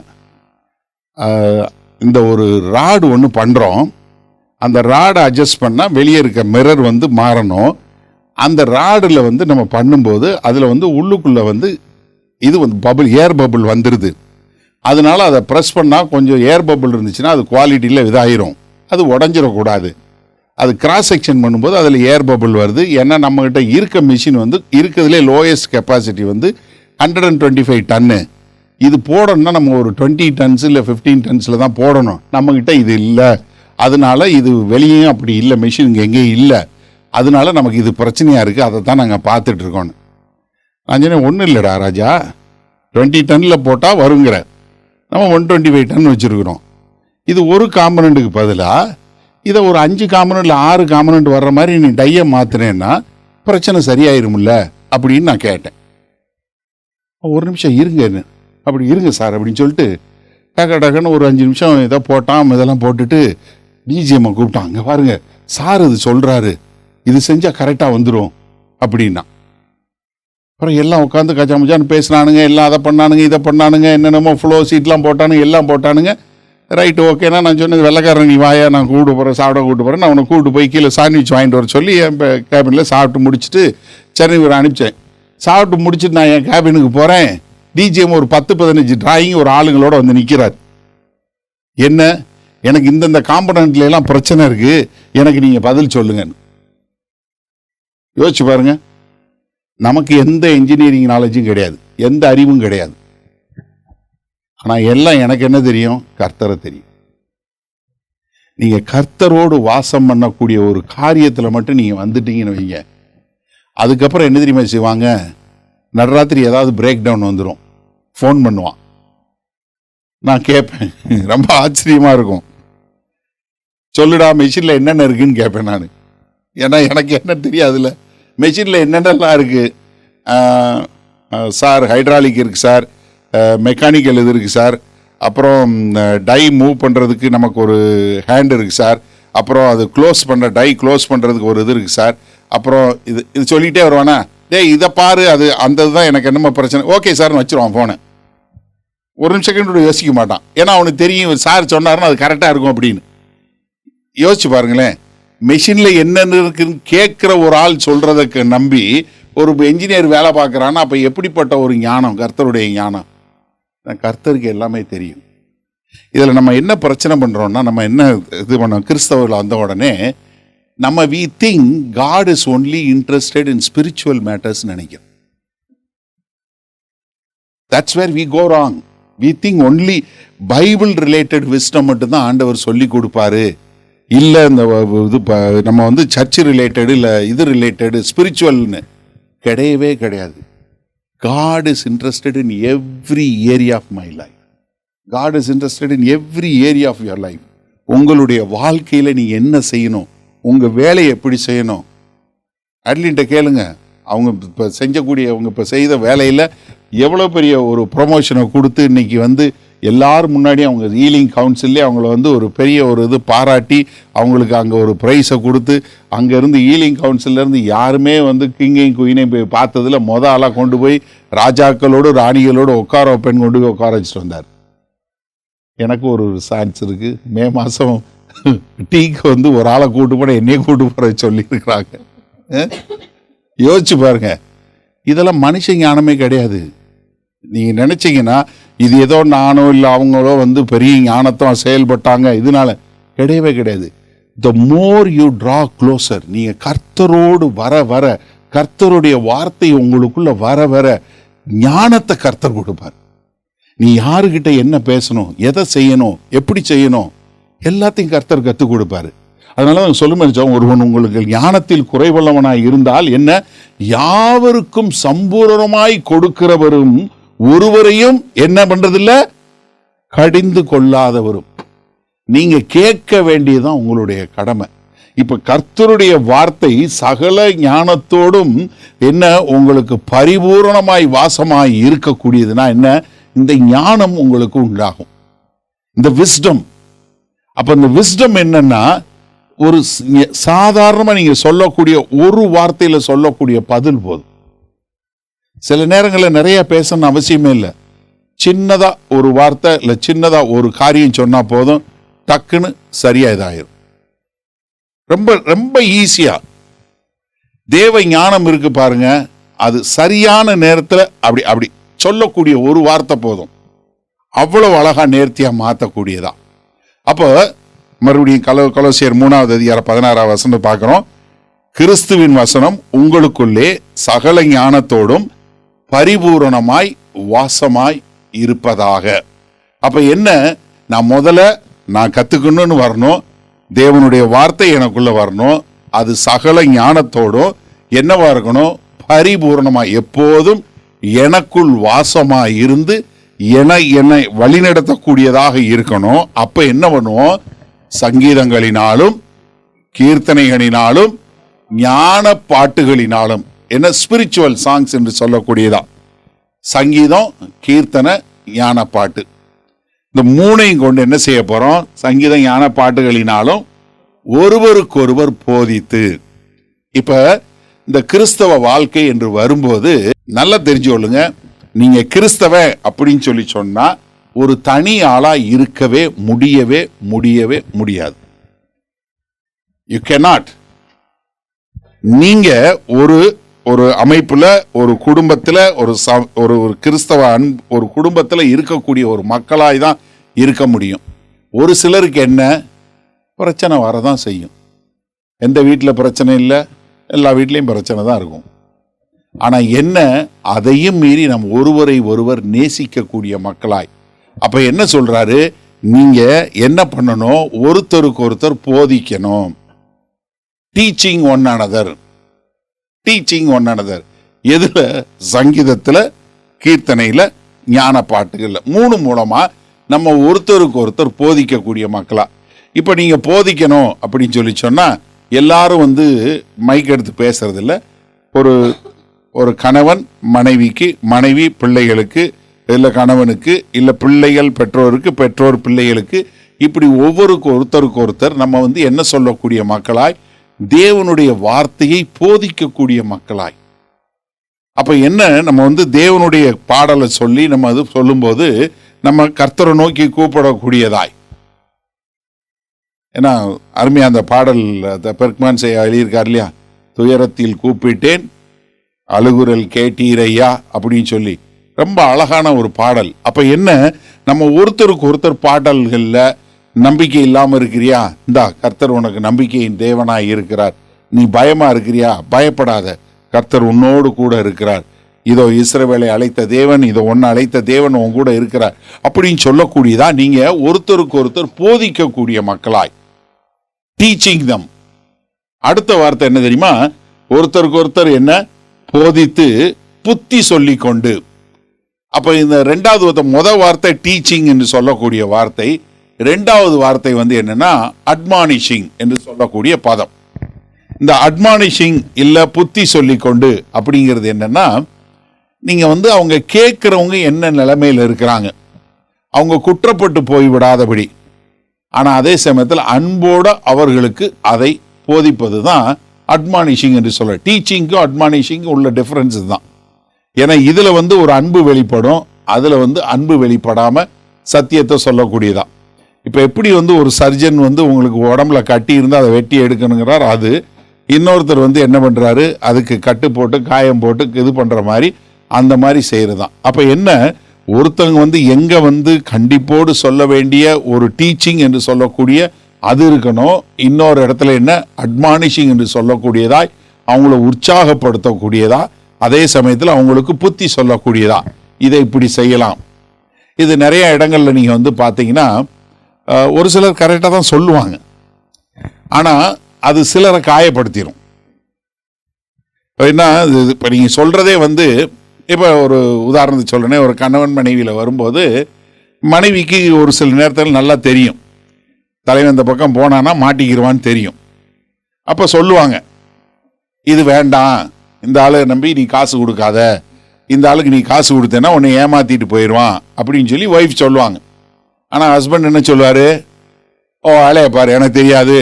இந்த ஒரு ராடு ஒன்று பண்ணுறோம், அந்த ராடை அட்ஜஸ்ட் பண்ணால் வெளியே இருக்க மிரர் வந்து மாறணும். அந்த ராடில் வந்து நம்ம பண்ணும்போது அதில் வந்து உள்ளுக்குள்ளே வந்து இது வந்து பபுள், ஏர் பபுள் வந்துடுது. அதனால அதை ப்ரெஸ் பண்ணால் கொஞ்சம் ஏர் பபுள் இருந்துச்சுன்னா அது குவாலிட்டியில் இதாயிரும், அது உடஞ்சிடக்கூடாது. அது கிராஸ் செக்ஷன் பண்ணும்போது அதில் ஏர் பபுள் வருது. ஏன்னா நம்மகிட்ட இருக்க மிஷின் வந்து இருக்கிறதுலே லோயஸ்ட் கெப்பாசிட்டி வந்து 125 டன்னு. இது போடணும்னா நம்ம ஒரு 20 டன்ஸ் இல்லை 15 டன்ஸில் தான் போடணும். நம்மக்கிட்ட இது இல்லை, அதனால இது வெளியும் அப்படி இல்லை, மிஷின் இங்கே எங்கேயும் இல்லை, அதனால நமக்கு இது பிரச்சனையாக இருக்குது, அதை தான் நாங்கள் பார்த்துட்ருக்கோன்னு. நான் சொன்னேன், ஒன்றும் இல்லைடா ராஜா, 20 டன்னில் போட்டால் வருங்கிற, நம்ம 125 டன் வச்சுருக்குறோம். இது ஒரு காம்பனண்ட்டுக்கு பதிலாக இதை ஒரு 5 காம்பனண்ட் இல்லை 6 காம்பனண்ட் வர்ற மாதிரி நீ டையை மாற்றினேன்னா பிரச்சனை சரியாயிரும்ல அப்படின்னு நான் கேட்டேன். ஒரு நிமிஷம் இருங்க, அப்படி இருங்க சார் அப்படின்னு சொல்லிட்டு டக்குன்னு ஒரு 5 நிமிஷம் இதை போட்டான். இதெல்லாம் போட்டுட்டு டிஜிஎம்மை கூப்பிட்டான். அங்கே பாருங்க சார் இது சொல்கிறாரு, இது செஞ்சால் கரெக்டாக வந்துடும் அப்படின்னா. அப்புறம் எல்லாம் உட்காந்து கச்சாமுச்சான்னு பேசினானுங்க, எல்லாம் அதை பண்ணானுங்க இதை பண்ணானுங்க, என்னென்னமோ ஃப்ளோ சீட்லாம் போட்டானுங்க, எல்லாம் போட்டானுங்க. ரைட்டு ஓகேனா நான் சொன்னது, வெள்ளைக்காரன் நீ வாயா, நான் கூப்பிட்டு போகிறேன், சாப்பிட கூப்பிட்டு போகிறேன். நான் உன்னை கூப்பிட்டு போய் கீழே சாண்ட்விச் வாங்கிட்டு வர சொல்லி என் கேபினில் சாப்பிட்டு முடிச்சுட்டு சென்னை ஒரு அனுப்பிச்சேன். சாப்பிட்டு முடிச்சுட்டு நான் என் கேபினுக்கு போகிறேன். டிஜிஎம் ஒரு 10-15 டிராயிங் ஒரு ஆளுங்களோட வந்து நிற்கிறார். என்ன, எனக்கு இந்தந்த காம்பனண்ட்ல எல்லாம் பிரச்சனை இருக்குது, எனக்கு நீங்கள் பதில் சொல்லுங்கன்னு. யோசிச்சு பாருங்க, நமக்கு எந்த இன்ஜினியரிங் நாலேஜும் கிடையாது, எந்த அறிவும் கிடையாது. ஆனால் எல்லாம் எனக்கு என்ன தெரியும், கர்த்தரை தெரியும். நீங்கள் கர்த்தரோடு வாசம் பண்ணக்கூடிய ஒரு காரியத்தில் மட்டும் நீங்கள் வந்துட்டீங்கன்னு வைங்க, அதுக்கப்புறம் என்ன தெரியுமா செய்வாங்க, நடுராத்திரி ஏதாவது பிரேக் டவுன் வந்துடும், ஃபோன் பண்ணுவான். நான் கேட்பேன், ரொம்ப ஆச்சரியமாக இருக்கும். சொல்லுடா மெஷினில் என்னென்ன இருக்குன்னு கேட்பேன் நான். ஏன்னா எனக்கு என்ன தெரியாதுல்ல, மெஷினில் என்னென்னலாம் இருக்குது சார், ஹைட்ராலிக் இருக்குது சார், மெக்கானிக்கல் இது இருக்குது சார், அப்புறம் டை மூவ் பண்ணுறதுக்கு நமக்கு ஒரு ஹேண்ட் இருக்குது சார், அப்புறம் அது க்ளோஸ் பண்ணுற டை க்ளோஸ் பண்ணுறதுக்கு ஒரு இது இருக்குது சார், அப்புறம் இது சொல்லிகிட்டே வருவானா, டேய் இதை பாரு, அது அந்த இதுதான் எனக்கு என்னமோ பிரச்சனை, ஓகே சார்னு வச்சுருவான் ஃபோனை. ஒரு நிமிஷம் கூட யோசிக்க மாட்டான். ஏன்னா அவனுக்கு தெரியும் சார் சொன்னாருன்னா அது கரெக்டாக இருக்கும் அப்படின்னு. யோசிச்சு பாருங்களேன், மெஷினில் என்னென்ன இருக்குன்னு கேட்குற ஒரு ஆள் சொல்கிறதுக்கு நம்பி ஒரு என்ஜினியர் வேலை பார்க்குறான்னா அப்போ எப்படிப்பட்ட ஒரு ஞானம், கர்த்தருடைய ஞானம். கர்த்தருக்கு எல்லாமே தெரியும். இதில் நம்ம என்ன பிரச்சனை பண்ணுறோம்னா, நம்ம என்ன இது பண்ணோம், கிறிஸ்தவர்கள் வந்த உடனே நம்ம we think God is only interested in spiritual matters நினைக்கிறோம். That's where we go wrong. We think only Bible related wisdom மட்டும்தான் ஆண்டவர் சொல்லி கொடுப்பாரு, இல்லை இந்த இது நம்ம வந்து சர்ச் ரிலேட்டடு இல்லை இது ரிலேட்டடு ஸ்பிரிச்சுவல்னு கிடையவே கிடையாது. God is interested in every area of my life. God is interested in every area of your life. உங்களுடைய வாழ்க்கையில் நீ என்ன செய்யணும், உங்கள் வேலையை எப்படி செய்யணும். அட்லின்ட்ட கேளுங்க, அவங்க இப்போ செய்த வேலையில் எவ்வளோ பெரிய ஒரு ப்ரொமோஷனை கொடுத்து இன்னைக்கு வந்து எல்லாரும் முன்னாடி அவங்க ஹீலிங் கவுன்சிலே அவங்கள வந்து ஒரு பெரிய ஒரு இது பாராட்டி அவங்களுக்கு அங்கே ஒரு ப்ரைஸை கொடுத்து அங்கேருந்து ஹீலிங் கவுன்சிலேருந்து யாருமே வந்து கிங்கையும் குயினையும் போய் பார்த்ததில் ஆளாக கொண்டு போய் ராஜாக்களோடு ராணிகளோடு உட்கார வைப்பேன் கொண்டு போய் உட்கார வச்சுட்டு வந்தார். எனக்கு ஒரு சான்ஸ் இருக்குது. மே மாதம் டீக்கு வந்து ஒரு ஆளை கூட்டு போட என்னையே கூட்டு போகிற சொல்லியிருக்கிறாங்க. யோசிச்சு பாருங்க, இதெல்லாம் மனுஷ ஞானமே கிடையாது. நீங்கள் நினச்சிங்கன்னா இது ஏதோ நானோ இல்லை அவங்களோ வந்து பெரிய ஞானத்தை செயல்பட்டாங்க, இதனால கிடையவே கிடையாது. த மோர் யூ ட்ரா க்ளோசர், நீங்கள் கர்த்தரோடு வர வர, கர்த்தருடைய வார்த்தை உங்களுக்குள்ள வர வர ஞானத்தை கர்த்தர் கொடுப்பார். நீ யாருக்கிட்ட என்ன பேசணும், எதை செய்யணும், எப்படி செய்யணும், எல்லாத்தையும் கர்த்தர் கற்றுக் கொடுப்பாரு. அதனால சொல்லும் ஒருவன் உங்களுக்கு ஞானத்தில் குறைவுள்ளவனாய் இருந்தால் என்ன, யாவருக்கும் சம்பூரணமாய் கொடுக்கிறவரும் ஒருவரையும் என்ன பண்றதில்ல, கடிந்து கொள்ளாதவரும். நீங்க கேட்க வேண்டியதுதான் உங்களுடைய கடமை. இப்ப கர்த்தருடைய வார்த்தை சகல ஞானத்தோடும் என்ன உங்களுக்கு பரிபூரணமாய் வாசமாய் இருக்கக்கூடியதுன்னா என்ன, இந்த ஞானம் உங்களுக்கு உண்டாகும், இந்த விஸ்டம். அப்ப இந்த விஸ்டம் என்னன்னா, ஒரு சாதாரணமா நீங்க சொல்லக்கூடிய ஒரு வார்த்தையில சொல்லக்கூடிய பதில் போதும். சில நேரங்களில் நிறைய பேசணும்னு அவசியமே இல்லை. சின்னதா ஒரு வார்த்தை இல்லை சின்னதா ஒரு காரியம் சொன்னா போதும், டக்குன்னு சரியா இதாயிரும். ரொம்ப ரொம்ப ஈஸியா தேவ ஞானம் இருக்கு பாருங்க, அது சரியான நேரத்தில் அப்படி அப்படி சொல்லக்கூடிய ஒரு வார்த்தை போதும், அவ்வளவு அழகா நேர்த்தியா மாற்றக்கூடியதா. அப்போ மறுபடியும் கொலோசியர் 3:16 பார்க்கிறோம். கிறிஸ்துவின் வசனம் உங்களுக்குள்ளே சகல ஞானத்தோடும் பரிபூரணமாய் வாசமாய் இருப்பதாக. அப்ப என்ன, நான் கத்துக்கணும்னு வரணும், தேவனுடைய வார்த்தை எனக்குள்ள வரணும், அது சகல ஞானத்தோடும் என்னவா இருக்கணும், பரிபூரணமாய் எப்போதும் எனக்குள் வாசமாய் இருந்து என்னை வழிநடத்தக்கூடியதாக இருக்கணும். அப்ப என்ன பண்ணுவோம், சங்கீதங்களினாலும் கீர்த்தனைகளினாலும் ஞான பாட்டுகளினாலும், என்ன ஸ்பிரிச்சுவல் சாங்ஸ் என்று சொல்லக்கூடியதா, சங்கீதம், கீர்த்தனை, ஞான பாட்டு, இந்த மூணையும் கொண்டு என்ன செய்ய போறோம், சங்கீதம் ஞான பாட்டுகளினாலும் ஒருவருக்கொருவர் போதித்து. இப்ப இந்த கிறிஸ்தவ வாழ்க்கை என்று வரும்போது நல்லா தெரிஞ்சு கொள்ளுங்க, நீங்க கிறிஸ்தவ அப்படின்னு சொல்லி சொன்னா ஒரு தனி ஆளா இருக்கவே முடியவே முடியாது. You cannot. நீங்க ஒரு அமைப்புல, ஒரு குடும்பத்துல, ஒரு கிறிஸ்தவ ஒரு குடும்பத்துல இருக்கக்கூடிய ஒரு மக்களாய் தான் இருக்க முடியும். ஒரு சிலருக்கு என்ன பிரச்சனை வரதான் செய்யும். எந்த வீட்டில் பிரச்சனை இல்லை, எல்லா வீட்லையும் பிரச்சனை தான் இருக்கும். ஆனா என்ன, அதையும் மீறி நம் ஒருவரை ஒருவர் நேசிக்கக்கூடிய மக்களாய். அப்ப என்ன சொல்றாரு, நீங்க என்ன பண்ணணும், ஒருத்தருக்கு ஒருத்தர் போதிக்கணும். Teaching one another. எதுல, சங்கீதத்துல, கீர்த்தனையில, ஞான பாட்டுகள்ல, மூணு மூலமா நம்ம ஒருத்தருக்கு ஒருத்தர் போதிக்கக்கூடிய மக்களா. இப்ப நீங்க போதிக்கணும் அப்படின்னு சொல்லி சொன்னா எல்லாரும் வந்து மைக் எடுத்து பேசுறது இல்ல. ஒரு கணவன் மனைவிக்கு, மனைவி பிள்ளைகளுக்கு, இல்ல கணவனுக்கு, இல்ல பிள்ளைகள் பெற்றோருக்கு, பெற்றோர் பிள்ளைகளுக்கு, இப்படி ஒருத்தருக்கு ஒருத்தர் நம்ம வந்து என்ன சொல்லக்கூடிய மக்களாய், தேவனுடைய வார்த்தையை போதிக்கக்கூடிய மக்களாய். அப்ப என்ன, நம்ம வந்து தேவனுடைய பாடலை சொல்லி நம்ம அது சொல்லும்போது நம்ம கர்த்தரை நோக்கி கூப்பிடக்கூடியதாய். ஏன்னா அருமையா அந்த பாடல் பெர்க்மேன் எழுதியிருக்கார் இல்லையா, துயரத்தில் கூப்பிட்டேன் அழுகுரல் கேட்டீரையா அப்படின்னு சொல்லி, ரொம்ப அழகான ஒரு பாடல். அப்ப என்ன, நம்ம ஒருத்தருக்கு ஒருத்தர் பாடல்கள்ல நம்பிக்கை இல்லாம இருக்கிறியா, இந்தா கர்த்தர் உனக்கு நம்பிக்கையின் தேவனாய் இருக்கிறார். நீ பயமா இருக்கிறியா, பயப்படாத, கர்த்தர் உன்னோடு கூட இருக்கிறார். இதோ இஸ்ரவேலை அழைத்த தேவன், இதோ ஒன்னு அழைத்த தேவன் உன் கூட இருக்கிறார் அப்படின்னு சொல்லக்கூடியதா நீங்க ஒருத்தருக்கு ஒருத்தர் போதிக்கக்கூடிய மக்களாய். டீச்சிங் தம். அடுத்த வார்த்தை என்ன தெரியுமா, ஒருத்தருக்கு ஒருத்தர் என்ன போதித்து புத்தி சொல்லி கொண்டு. அப்ப இந்த ரெண்டாவது முதல் வார்த்தை டீச்சிங் என்று சொல்லக்கூடிய வார்த்தை, ரெண்டாவது வார்த்தை வந்து என்னன்னா அட்மானிஷிங் என்று சொல்லக்கூடிய பதம். இந்த அட்மானிஷிங் இல்ல புத்தி சொல்லி கொண்டு அப்படிங்கிறது என்னன்னா, நீங்க வந்து அவங்க கேட்கிறவங்க என்ன நிலைமையில இருக்கிறாங்க, அவங்க குற்றப்பட்டு போய்விடாதபடி. ஆனால் அதே சமயத்தில் அன்போட அவர்களுக்கு அதை போதிப்பது தான் அட்மானிஷிங் என்று சொல்ல. டீச்சிங்க்கும் அட்மானிஷிங்கும் உள்ள டிஃபரன்ஸ் தான். ஏன்னா இதில் ஒரு அன்பு வெளிப்படும், அதில் அன்பு வெளிப்படாமல் சத்தியத்தை சொல்லக்கூடியதான். இப்போ எப்படி ஒரு சர்ஜன் உங்களுக்கு உடம்புல கட்டி இருந்தால் அதை வெட்டி எடுக்கணுங்கிறார், அது இன்னொருத்தர் என்ன பண்ணுறாரு, அதுக்கு கட்டு போட்டு காயம் போட்டு இது பண்ணுற மாதிரி அந்த மாதிரி செய்கிறது தான். அப்போ என்ன, ஒருத்தவங்க எங்கே கண்டிப்போடு சொல்ல வேண்டிய ஒரு டீச்சிங் என்று சொல்லக்கூடிய அது இருக்கணும், இன்னொரு இடத்துல என்ன அட்மானிஷிங் என்று சொல்லக்கூடியதாய் அவங்கள உற்சாகப்படுத்தக்கூடியதா, அதே சமயத்தில் அவங்களுக்கு புத்தி சொல்லக்கூடியதா, இதை இப்படி செய்யலாம். இது நிறைய இடங்கள்ல நீங்கள் பார்த்தீங்கன்னா ஒரு சிலர் கரெக்டாக தான் சொல்லுவாங்க, ஆனால் அது சிலரை காயப்படுத்திடும். என்ன இப்போ நீங்கள் சொல்கிறதே இப்போ ஒரு உதாரணத்துக்கு சொல்கிறேனே, ஒரு கணவன் மனைவியில் வரும்போது மனைவிக்கு ஒரு சில நேரத்தில் நல்லா தெரியும், தலைவன் இந்த பக்கம் போனான்னா மாட்டிக்கிடுவான்னு தெரியும். அப்போ சொல்லுவாங்க, இது வேண்டாம், இந்த ஆளை நம்பி நீ காசு கொடுக்காத, இந்த ஆளுக்கு நீ காசு கொடுத்தேன்னா உன்னை ஏமாத்திட்டு போயிடுவான் அப்படின்னு சொல்லி ஒய்ஃப் சொல்லுவாங்க. ஆனால் ஹஸ்பண்ட் என்ன சொல்லுவார், ஓ ஆளைய பாரு, எனக்கு தெரியாது,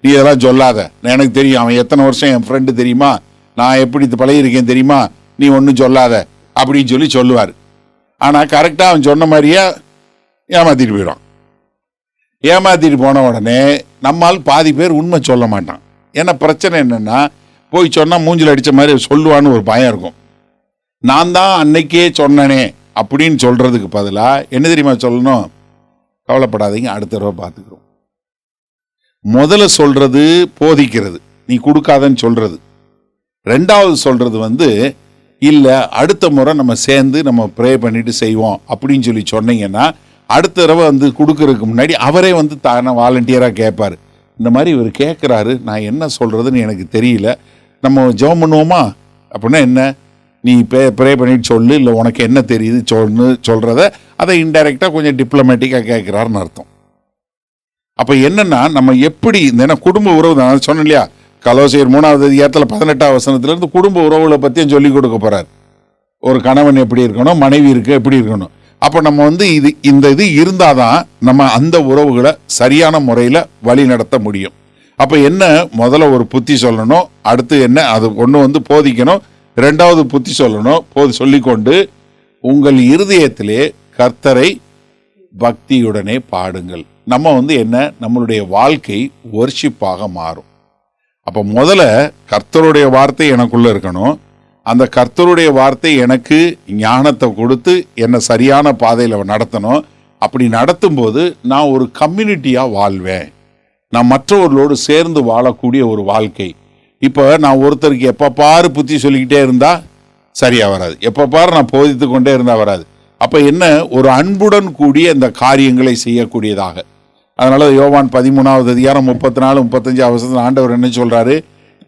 நீ இதெல்லாம் சொல்லாத, எனக்கு தெரியும், அவன் எத்தனை வருஷம் என் ஃப்ரெண்டு தெரியுமா, நான் எப்படி பழகிருக்கேன் தெரியுமா, நீ ஒன்றும் சொல்லாத அப்படின்னு சொல்லுவார். ஆனால் கரெக்டாக அவன் சொன்ன மாதிரியே ஏமாத்திட்டு போயிடுவான். ஏமாத்திட்டு போன உடனே நம்மால் பாதி பேர் உண்மை சொல்ல மாட்டான். ஏன்னா பிரச்சனை என்னென்னா, போய் சொன்னால் மூஞ்சில் அடித்த மாதிரி சொல்லுவான்னு ஒரு பயம் இருக்கும். நான் தான் அன்னைக்கே சொன்னனே அப்படின்னு சொல்கிறதுக்கு பதிலாக என்ன தெரியுமா சொல்லணும், கவலைப்படாதீங்க, அடுத்த தடவை பார்த்துக்கிறோம். முதல்ல சொல்கிறது போதிக்கிறது, நீ கொடுக்காதன்னு சொல்கிறது. ரெண்டாவது சொல்கிறது இல்லை, அடுத்த முறை நம்ம சேர்ந்து நம்ம ப்ரே பண்ணிட்டு செய்வோம் அப்படின்னு சொன்னீங்கன்னா, அடுத்த தடவை கொடுக்கறதுக்கு முன்னாடி அவரே தானே வாலண்டியராக கேட்பார், இந்த மாதிரி இவர் கேட்குறாரு, நான் என்ன சொல்கிறதுன்னு எனக்கு தெரியல, நம்ம ஜெபம் பண்ணுவோமா அப்படின்னா என்ன, நீ ப்ரே பண்ணிட்டு சொல்லு, இல்லை உனக்கு என்ன தெரியுது சொல்கிறத அதை இன்டைரக்டாக கொஞ்சம் டிப்ளமேட்டிக்காக கேட்குறாருன்னு அர்த்தம். அப்போ என்னென்னா, நம்ம எப்படி இந்த குடும்ப உறவு தான் சொன்னேன் இல்லையா, கொலோசியர் 3வது அதிகாரத்தில் 18வது வசனத்திலிருந்து குடும்ப உறவுகளை பற்றியும் சொல்லி கொடுக்க போகிறார். ஒரு கணவன் எப்படி இருக்கணும், மனைவி இருக்கு எப்படி இருக்கணும். அப்போ நம்ம இது இருந்தால் தான் நம்ம அந்த உறவுகளை சரியான முறையில் வழி நடத்த முடியும். அப்போ என்ன, முதல்ல ஒரு புத்தி சொல்லணும், அடுத்து என்ன, அது ஒன்று போதிக்கணும், ரெண்டாவது புத்தி சொல்லணும். சொல்லிக்கொண்டு உங்கள் இருதயத்திலே கர்த்தரை பக்தியுடனே பாடுங்கள். நம்ம என்ன, நம்மளுடைய வாழ்க்கை வொர்ஷிப்பாக மாறும். அப்போ முதல்ல கர்த்தருடைய வார்த்தை எனக்குள்ள இருக்கணும், அந்த கர்த்தருடைய வார்த்தை எனக்கு ஞானத்தை கொடுத்து என்னை சரியான பாதையில் நடத்தணும். அப்படி நடத்தும்போது நான் ஒரு கம்யூனிட்டியாக வாழ்வேன், நான் மற்றவர்களோடு சேர்ந்து வாழக்கூடிய ஒரு வாழ்க்கை. இப்போ நான் ஒருத்தருக்கு எப்போ பாரு புத்தி சொல்லிக்கிட்டே இருந்தால் சரியாக வராது, எப்போ பாரு நான் போதித்து கொண்டே இருந்தால் வராது. அப்போ என்ன, ஒரு அன்புடன் கூடிய இந்த காரியங்களை செய்யக்கூடியதாக. அதனால யோவான் 13வது அதிகாரம் 34, 35 வசனத்தில் ஆண்டவர் என்ன சொல்கிறாரு,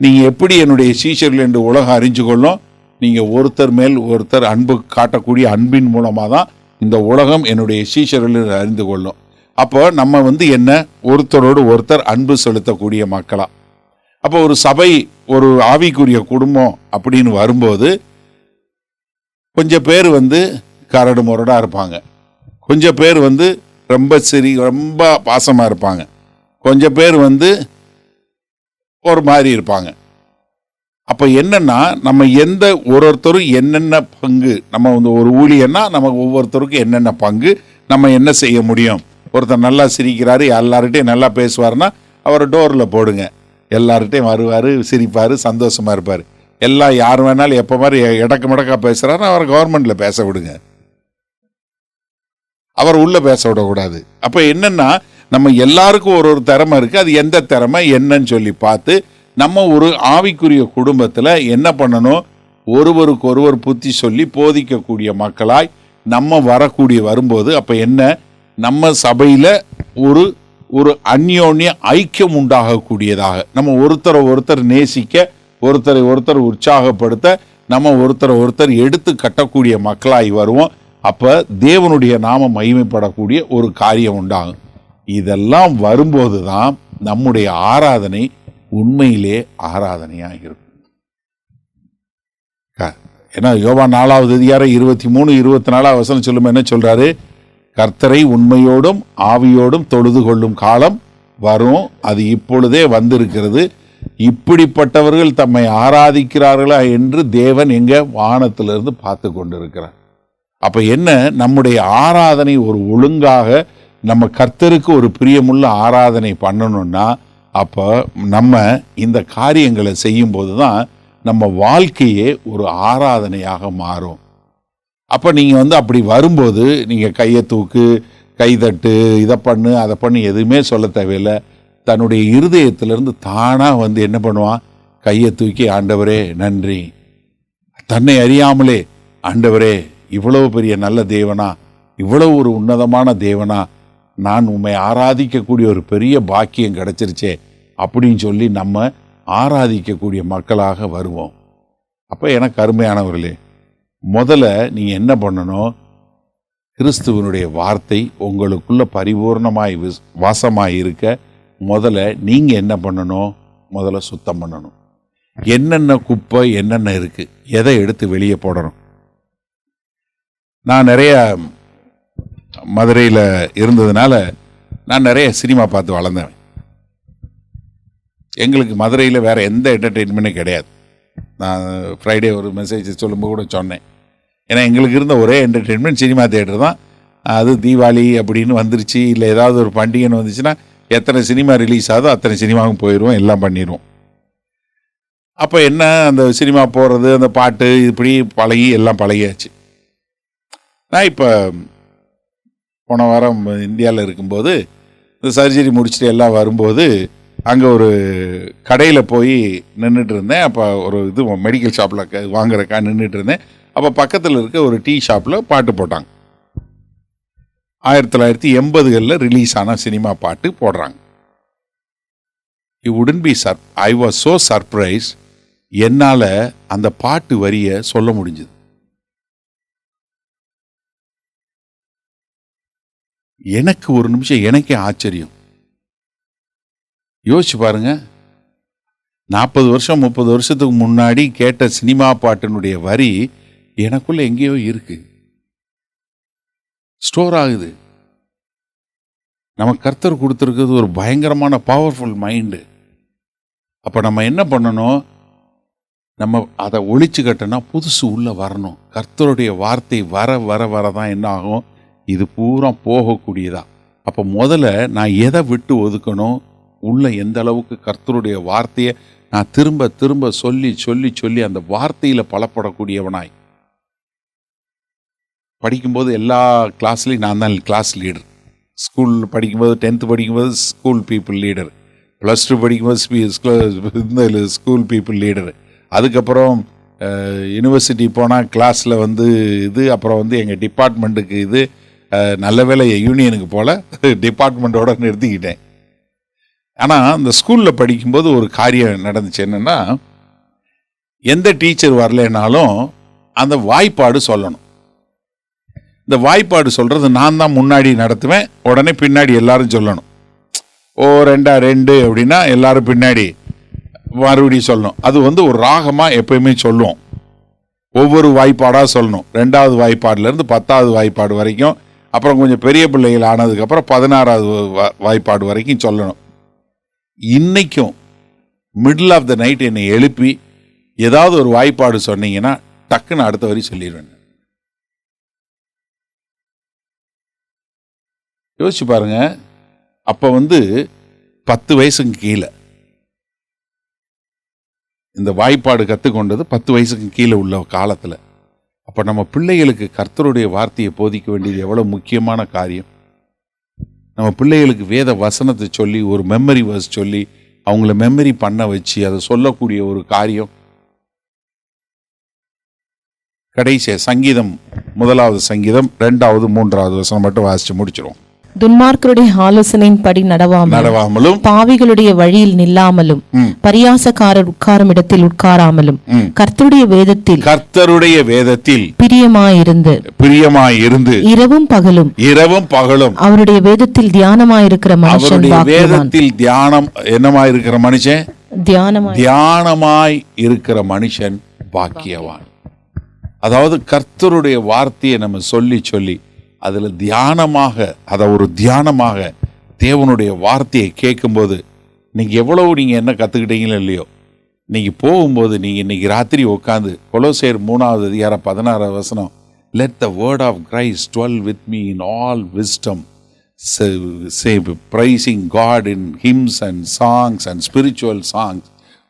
நீங்கள் எப்படி என்னுடைய சீஷர்கள் என்று உலகம் அறிஞ்சு கொள்ளும், நீங்கள் ஒருத்தர் மேல் ஒருத்தர் அன்பு காட்டக்கூடிய அன்பின் மூலமாக தான் இந்த உலகம் என்னுடைய சீஷர்கள் என்று அறிந்து கொள்ளும். அப்போ நம்ம என்ன, ஒருத்தரோடு ஒருத்தர் அன்பு செலுத்தக்கூடிய மக்களா. அப்போ ஒரு சபை, ஒரு ஆவிக்குரிய குடும்பம் அப்படின்னு வரும்போது கொஞ்சம் பேர் கரடு முரடா இருப்பாங்க, கொஞ்சம் பேர் ரொம்ப பாசமாக இருப்பாங்க, கொஞ்சம் பேர் ஒரு மாதிரி இருப்பாங்க. அப்போ என்னன்னா, நம்ம எந்த ஒருத்தரும் என்னென்ன பங்கு, நம்ம ஒரு ஊழியன்னா நமக்கு ஒவ்வொருத்தருக்கும் என்னென்ன பங்கு, நம்ம என்ன செய்ய முடியும். ஒருத்தர் நல்லா சிரிக்கிறாரு, எல்லார்கிட்டையும் நல்லா பேசுவார்னா அவரை டோரில் போடுங்க, எல்லார்கிட்டையும் வருவார், சிரிப்பார், சந்தோஷமாக இருப்பார். எல்லாம் யார் வேணாலும் எப்போ மாதிரி இடக்கு மடக்கா பேசுகிறாரு அவரை கவர்மெண்ட்டில் பேச விடுங்க, அவர் உள்ளே பேச விடக்கூடாது. அப்போ என்னென்னா, நம்ம எல்லாருக்கும் ஒரு ஒரு திறமை இருக்குது, அது எந்த திறமை என்னன்னு சொல்லி பார்த்து நம்ம ஒரு ஆவிக்குரிய குடும்பத்தில் என்ன பண்ணணும், ஒருவருக்கு ஒருவர் புத்தி சொல்லி போதிக்கக்கூடிய மக்களாய் நம்ம வரும்போது அப்போ என்ன, நம்ம சபையில் ஒரு ஒரு அந்யோன்ய ஐக்கியம் உண்டாகக்கூடியதாக, நம்ம ஒருத்தரை ஒருத்தர் நேசிக்க, ஒருத்தரை ஒருத்தர் உற்சாகப்படுத்த, நம்ம ஒருத்தரை ஒருத்தர் எடுத்து கட்டக்கூடிய மக்களாய் வருவோம். அப்போ தேவனுடைய நாமம் மகிமைப்படக்கூடிய ஒரு காரியம் உண்டாகும். இதெல்லாம் வரும்போது தான் நம்முடைய ஆராதனை உண்மையிலே ஆராதனையாக இருக்கும். ஏன்னா யோவான் 4வது அதிகாரம் 23, 24 வசனம் சொல்லும் என்ன சொல்றாரு, கர்த்தரை உண்மையோடும் ஆவியோடும் தொழுது கொள்ளும் காலம் வரும். அது இப்பொழுதே வந்திருக்கிறது. இப்படிப்பட்டவர்கள் தம்மை ஆராதிக்கிறார்களா என்று தேவன் எங்க வானத்திலிருந்து பார்த்து கொண்டிருக்கிறார். அப்ப என்ன, நம்முடைய ஆராதனை ஒரு ஒழுங்காக நம்ம கர்த்தருக்கு ஒரு பிரியமுள்ள ஆராதனை பண்ணணும்னா, அப்போ நம்ம இந்த காரியங்களை செய்யும் போது தான் நம்ம வாழ்க்கையே ஒரு ஆராதனையாக மாறும். அப்போ நீங்கள் அப்படி வரும்போது நீங்கள் கையை தூக்கு, கைதட்டு, இதை பண்ணு, அதை பண்ணு எதுவுமே சொல்ல தேவையில்லை. தன்னுடைய இருதயத்திலிருந்து தானாக என்ன பண்ணுவான், கையை தூக்கி ஆண்டவரே நன்றி, தன்னை அறியாமலே ஆண்டவரே இவ்வளவு பெரிய நல்ல தேவனா, இவ்வளவு ஒரு உன்னதமான தேவனா, நான் உம்மை ஆராதிக்கக்கூடிய ஒரு பெரிய பாக்கியம் கிடைச்சிருச்சே அப்படின்னு சொல்லி நம்ம ஆராதிக்கக்கூடிய மக்களாக வருவோம். அப்போ எனக்கு அருமையானவர்களே, முதல்ல நீங்கள் என்ன பண்ணணும், கிறிஸ்துவனுடைய வார்த்தை உங்களுக்குள்ள பரிபூர்ணமாய் வாசமாய் இருக்க முதல்ல நீங்கள் என்ன பண்ணணும், முதல்ல சுத்தம் பண்ணணும். என்னென்ன குப்பை என்னென்ன இருக்குது, எதை எடுத்து வெளியே போடணும். நான் நிறைய மதுரையில் இருந்ததுனால நான் நிறைய சினிமா பார்த்து வளர்ந்தேன். எங்களுக்கு மதுரையில் வேறு எந்த என்டர்டெயின்மெண்ட்டும் கிடையாது. நான் ஃப்ரைடே ஒரு மெசேஜ் சொல்லும்போது கூட சொன்னேன். ஏன்னா எங்களுக்கு இருந்த ஒரே என்டர்டெயின்மெண்ட் சினிமா தியேட்டர் தான். அது தீபாவளி அப்படின்னு வந்துருச்சு, இல்லை ஏதாவது ஒரு பண்டிகைன்னு வந்துச்சுன்னா எத்தனை சினிமா ரிலீஸ் ஆகுதோ அத்தனை சினிமாவும் போயிடுவோம், எல்லாம் பண்ணிடுவோம். அப்போ என்ன, அந்த சினிமா போகிறது, அந்த பாட்டு, இப்படி பழகி எல்லாம் பழகியாச்சு. நான் இப்போ போன வாரம் இந்தியாவில் இருக்கும்போது இந்த சர்ஜரி முடிச்சுட்டு எல்லாம் வரும்போது அங்கே ஒரு கடையில் போய் நின்றுட்டு இருந்தேன். அப்போ ஒரு இது மெடிக்கல் ஷாப்பில் வாங்குறக்கா நின்றுட்டு இருந்தேன். அப்போ பக்கத்தில் இருக்க ஒரு டீ ஷாப்பில் பாட்டு போட்டாங்க. 1980களில் ரிலீஸ் ஆன சினிமா பாட்டு போடுறாங்க. I was so surprise. என்னால் அந்த பாட்டு வரியை சொல்ல முடிஞ்சது. எனக்கு ஒரு நிமிஷம் எனக்கே ஆச்சரியம். யோசிச்சு பாருங்க, 40 வருஷம் 30 வருஷத்துக்கு முன்னாடி கேட்ட சினிமா பாட்டினுடைய வரி எனக்குள்ள எங்கேயோ இருக்கு, ஸ்டோர் ஆகுது. நம்ம கர்த்தர் கொடுத்துருக்கிறது ஒரு பயங்கரமான பவர்ஃபுல் மைண்டு. அப்போ நம்ம என்ன பண்ணணும், நம்ம அதை ஒழிச்சு கட்டினா புதுசு உள்ளே வரணும். கர்த்தருடைய வார்த்தை வர வர வரதான் என்ன ஆகும், இது பூரா போகக்கூடியதா. அப்போ முதல்ல நான் எதை விட்டு ஒதுக்கணும், உள்ள எந்த அளவுக்கு கர்த்தருடைய வார்த்தையை நான் திரும்ப திரும்ப சொல்லி சொல்லி சொல்லி அந்த வார்த்தையில் பலப்படக்கூடியவனாய். படிக்கும்போது எல்லா கிளாஸ்லையும் நான் தான் கிளாஸ் லீடர். ஸ்கூல் படிக்கும்போது 10th படிக்கும்போது ஸ்கூல் பீப்புள் லீடர், +2 படிக்கும்போது ஸ்கூல் பீப்புள் லீடர். அதுக்கப்புறம் யூனிவர்சிட்டி போனால் கிளாஸில் இது, அப்புறம் எங்கள் டிபார்ட்மெண்ட்டுக்கு இது. நல்ல வேளை யூனியனுக்கு போல் டிபார்ட்மெண்ட்டோட நிறுத்திக்கிட்டேன். ஆனால் அந்த ஸ்கூலில் படிக்கும்போது ஒரு காரியம் நடந்துச்சு. என்னென்னா, எந்த டீச்சர் வரலைனாலும் அந்த வாய்ப்பாடு சொல்லணும். இந்த வாய்ப்பாடு சொல்கிறது நான் தான் முன்னாடி நடத்துவேன், உடனே பின்னாடி எல்லாரும் சொல்லணும். ஓ 2 அப்படின்னா எல்லாரும் பின்னாடி மறுபடியும் சொல்லணும். அது ஒரு ராகமாக எப்பயுமே சொல்லுவோம். ஒவ்வொரு வாய்ப்பாடாக சொல்லணும். 2வது வாய்ப்பாடுலேருந்து 10வது வாய்ப்பாடு வரைக்கும், அப்புறம் கொஞ்சம் பெரிய பிள்ளைகள் ஆனதுக்கப்புறம் 16வது வாய்ப்பாடு வரைக்கும் சொல்லணும். இன்னைக்கும் மிடில் ஆஃப் த நைட் என்னை எழுப்பி ஏதாவது ஒரு வாய்ப்பாடு சொன்னீங்கன்னா டக்குன்னு அடுத்த வரி சொல்லிடுவேன். யோசிச்சு பாருங்க. அப்போ 10 வயசுக்கு கீழே இந்த வாய்ப்பாடு கற்றுக்கொண்டது 10 வயசுக்கு கீழே உள்ள காலத்தில். அப்போ நம்ம பிள்ளைகளுக்கு கர்த்தருடைய வார்த்தையை போதிக்க வேண்டியது எவ்வளோ முக்கியமான காரியம். நம்ம பிள்ளைகளுக்கு வேத வசனத்தை சொல்லி ஒரு மெமரி வேர்ஸ் சொல்லி அவங்கள மெமரி பண்ண வச்சு அதை சொல்லக்கூடிய ஒரு காரியம். கடைசிய சங்கீதம் 1வது சங்கீதம் 2வது 3வது வசனம் மட்டும் வாசிச்சு முடிச்சிருவோம். துன்மார்க்கருடைய ஆலோசனையின்படி நடவாமலும் பாவிகளுடைய வழியில் நில்லாமலும் பரியாசக்காரர் உட்காரும் இடத்தில் உட்காராமலும் கர்த்தருடைய வேதத்தில் பிரியமாயிருந்து இரவும் பகலும் அவருடைய வேதத்தில் தியானமாயிருக்கிற மனுஷன் தியானமாய் இருக்கிற மனுஷன் பாக்கியவான். அதாவது கர்த்தருடைய வார்த்தையை நம்ம சொல்லி சொல்லி அதில் தியானமாக, அதை ஒரு தியானமாக தேவனுடைய வார்த்தையை கேட்கும்போது நீங்கள் எவ்வளவு நீங்கள் என்ன கற்றுக்கிட்டீங்களோ இல்லையோ, நீங்கள் போகும்போது நீங்கள் இன்னைக்கு ராத்திரி உட்காந்து கொலோசையர் 3வது அதிகாரம் 16வது வசனம், let the word of Christ dwell with me in all wisdom, say praising God in hymns and songs and spiritual songs,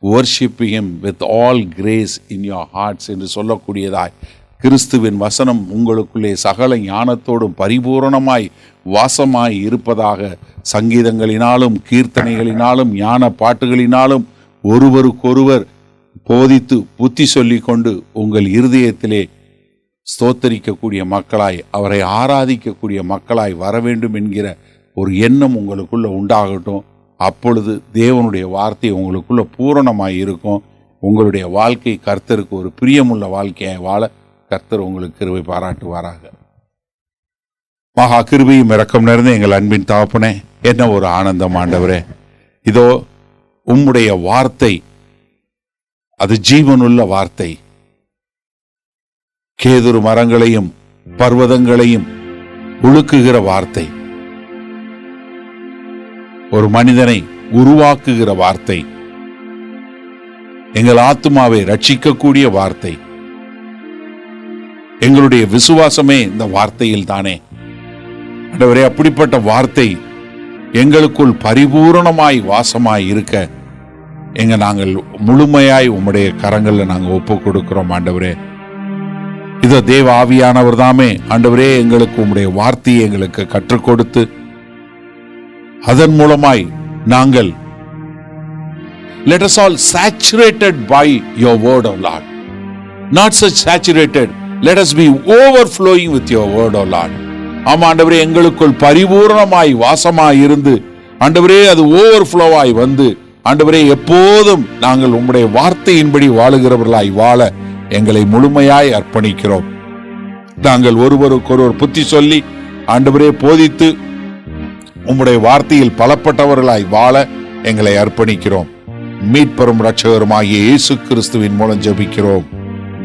worship him with all grace in your hearts என்று சொல்லக்கூடியதாய் கிறிஸ்துவின் வசனம் உங்களுக்குள்ளே சகல ஞானத்தோடும் பரிபூரணமாய் வாசமாய் இருப்பதாக சங்கீதங்களினாலும் கீர்த்தனைகளினாலும் ஞான பாட்டுகளினாலும் ஒருவருக்கொருவர் போதித்து புத்தி சொல்லி கொண்டு உங்கள் இருதயத்திலே ஸ்தோத்தரிக்கக்கூடிய மக்களாய், அவரை ஆராதிக்கக்கூடிய மக்களாய் வர வேண்டும் என்கிற ஒரு எண்ணம் உங்களுக்குள்ள உண்டாகட்டும். அப்பொழுது தேவனுடைய வார்த்தை உங்களுக்குள்ள பூரணமாய் இருக்கும். உங்களுடைய வாழ்க்கை கர்த்தருக்கு ஒரு பிரியமுள்ள வாழ்க்கையாய் வாழ கர்த்தர் உங்களுக்கு கிருபை பாராட்டுவாராக. மகா கிருபையும் இரக்கம் நிறைந்த எங்கள் அன்பின் தகப்பனே, என்ன ஒரு ஆனந்தம் ஆண்டவரே. இதோ உம்முடைய வார்த்தை அது ஜீவனுள்ள வார்த்தை. கேதுரு மரங்களையும் பர்வதங்களையும் உழுக்குகிற வார்த்தை, ஒரு மனிதனை உருவாக்குகிற வார்த்தை, எங்கள் ஆத்துமாவை ரட்சிக்கக்கூடிய வார்த்தை. எங்களுடைய விசுவாசமே இந்த வார்த்தையில் தானே ஆண்டவரே. அப்படிப்பட்ட வார்த்தை எங்களுக்குள் பரிபூரணமாய் வாசமாய் இருக்க நாங்கள் முழுமையாய் உம்முடைய கரங்கள்ல நாங்கள் ஒப்பு கொடுக்கிறோம் ஆண்டவரே. இதோ தேவ ஆவியானவர் தாமே ஆண்டவரே எங்களுக்கு உம்முடைய வார்த்தையை எங்களுக்கு கற்றுக் கொடுத்து அதன் மூலமாய் நாங்கள் let us all saturated by your word of Lord, not such saturated, let us be overflowing with your word of Lord. ஆமா ஆண்டவரே, எங்களுக்குள் பரிபூர்ணமாய் வாசமாய் இருந்து ஆண்டவரே அது ஓவர்ஃப்ளோவாய் வந்து ஆண்டவரே எப்போதும் நாங்கள் உம்முடைய வார்த்தையின்படி வாழுகிறவர்களாய் வாழ எங்களை முழுமையாய் அர்ப்பணிக்கிறோம். நாங்கள் ஒருவருக்கொருவர் புத்தி சொல்லி ஆண்டவரே போதித்து உம்முடைய வார்த்தையில் பலப்பட்டவர்களாய் வாழ எங்களை அர்ப்பணிக்கிறோம். மீட்பெரும் இரட்சகருமாகிய இயேசு கிறிஸ்துவின் மூலம் ஜெபிக்கிறோம்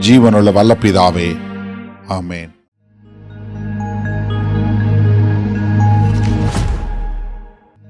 ஜீவனுள்ள வல்ல பிதாவே, ஆமென்.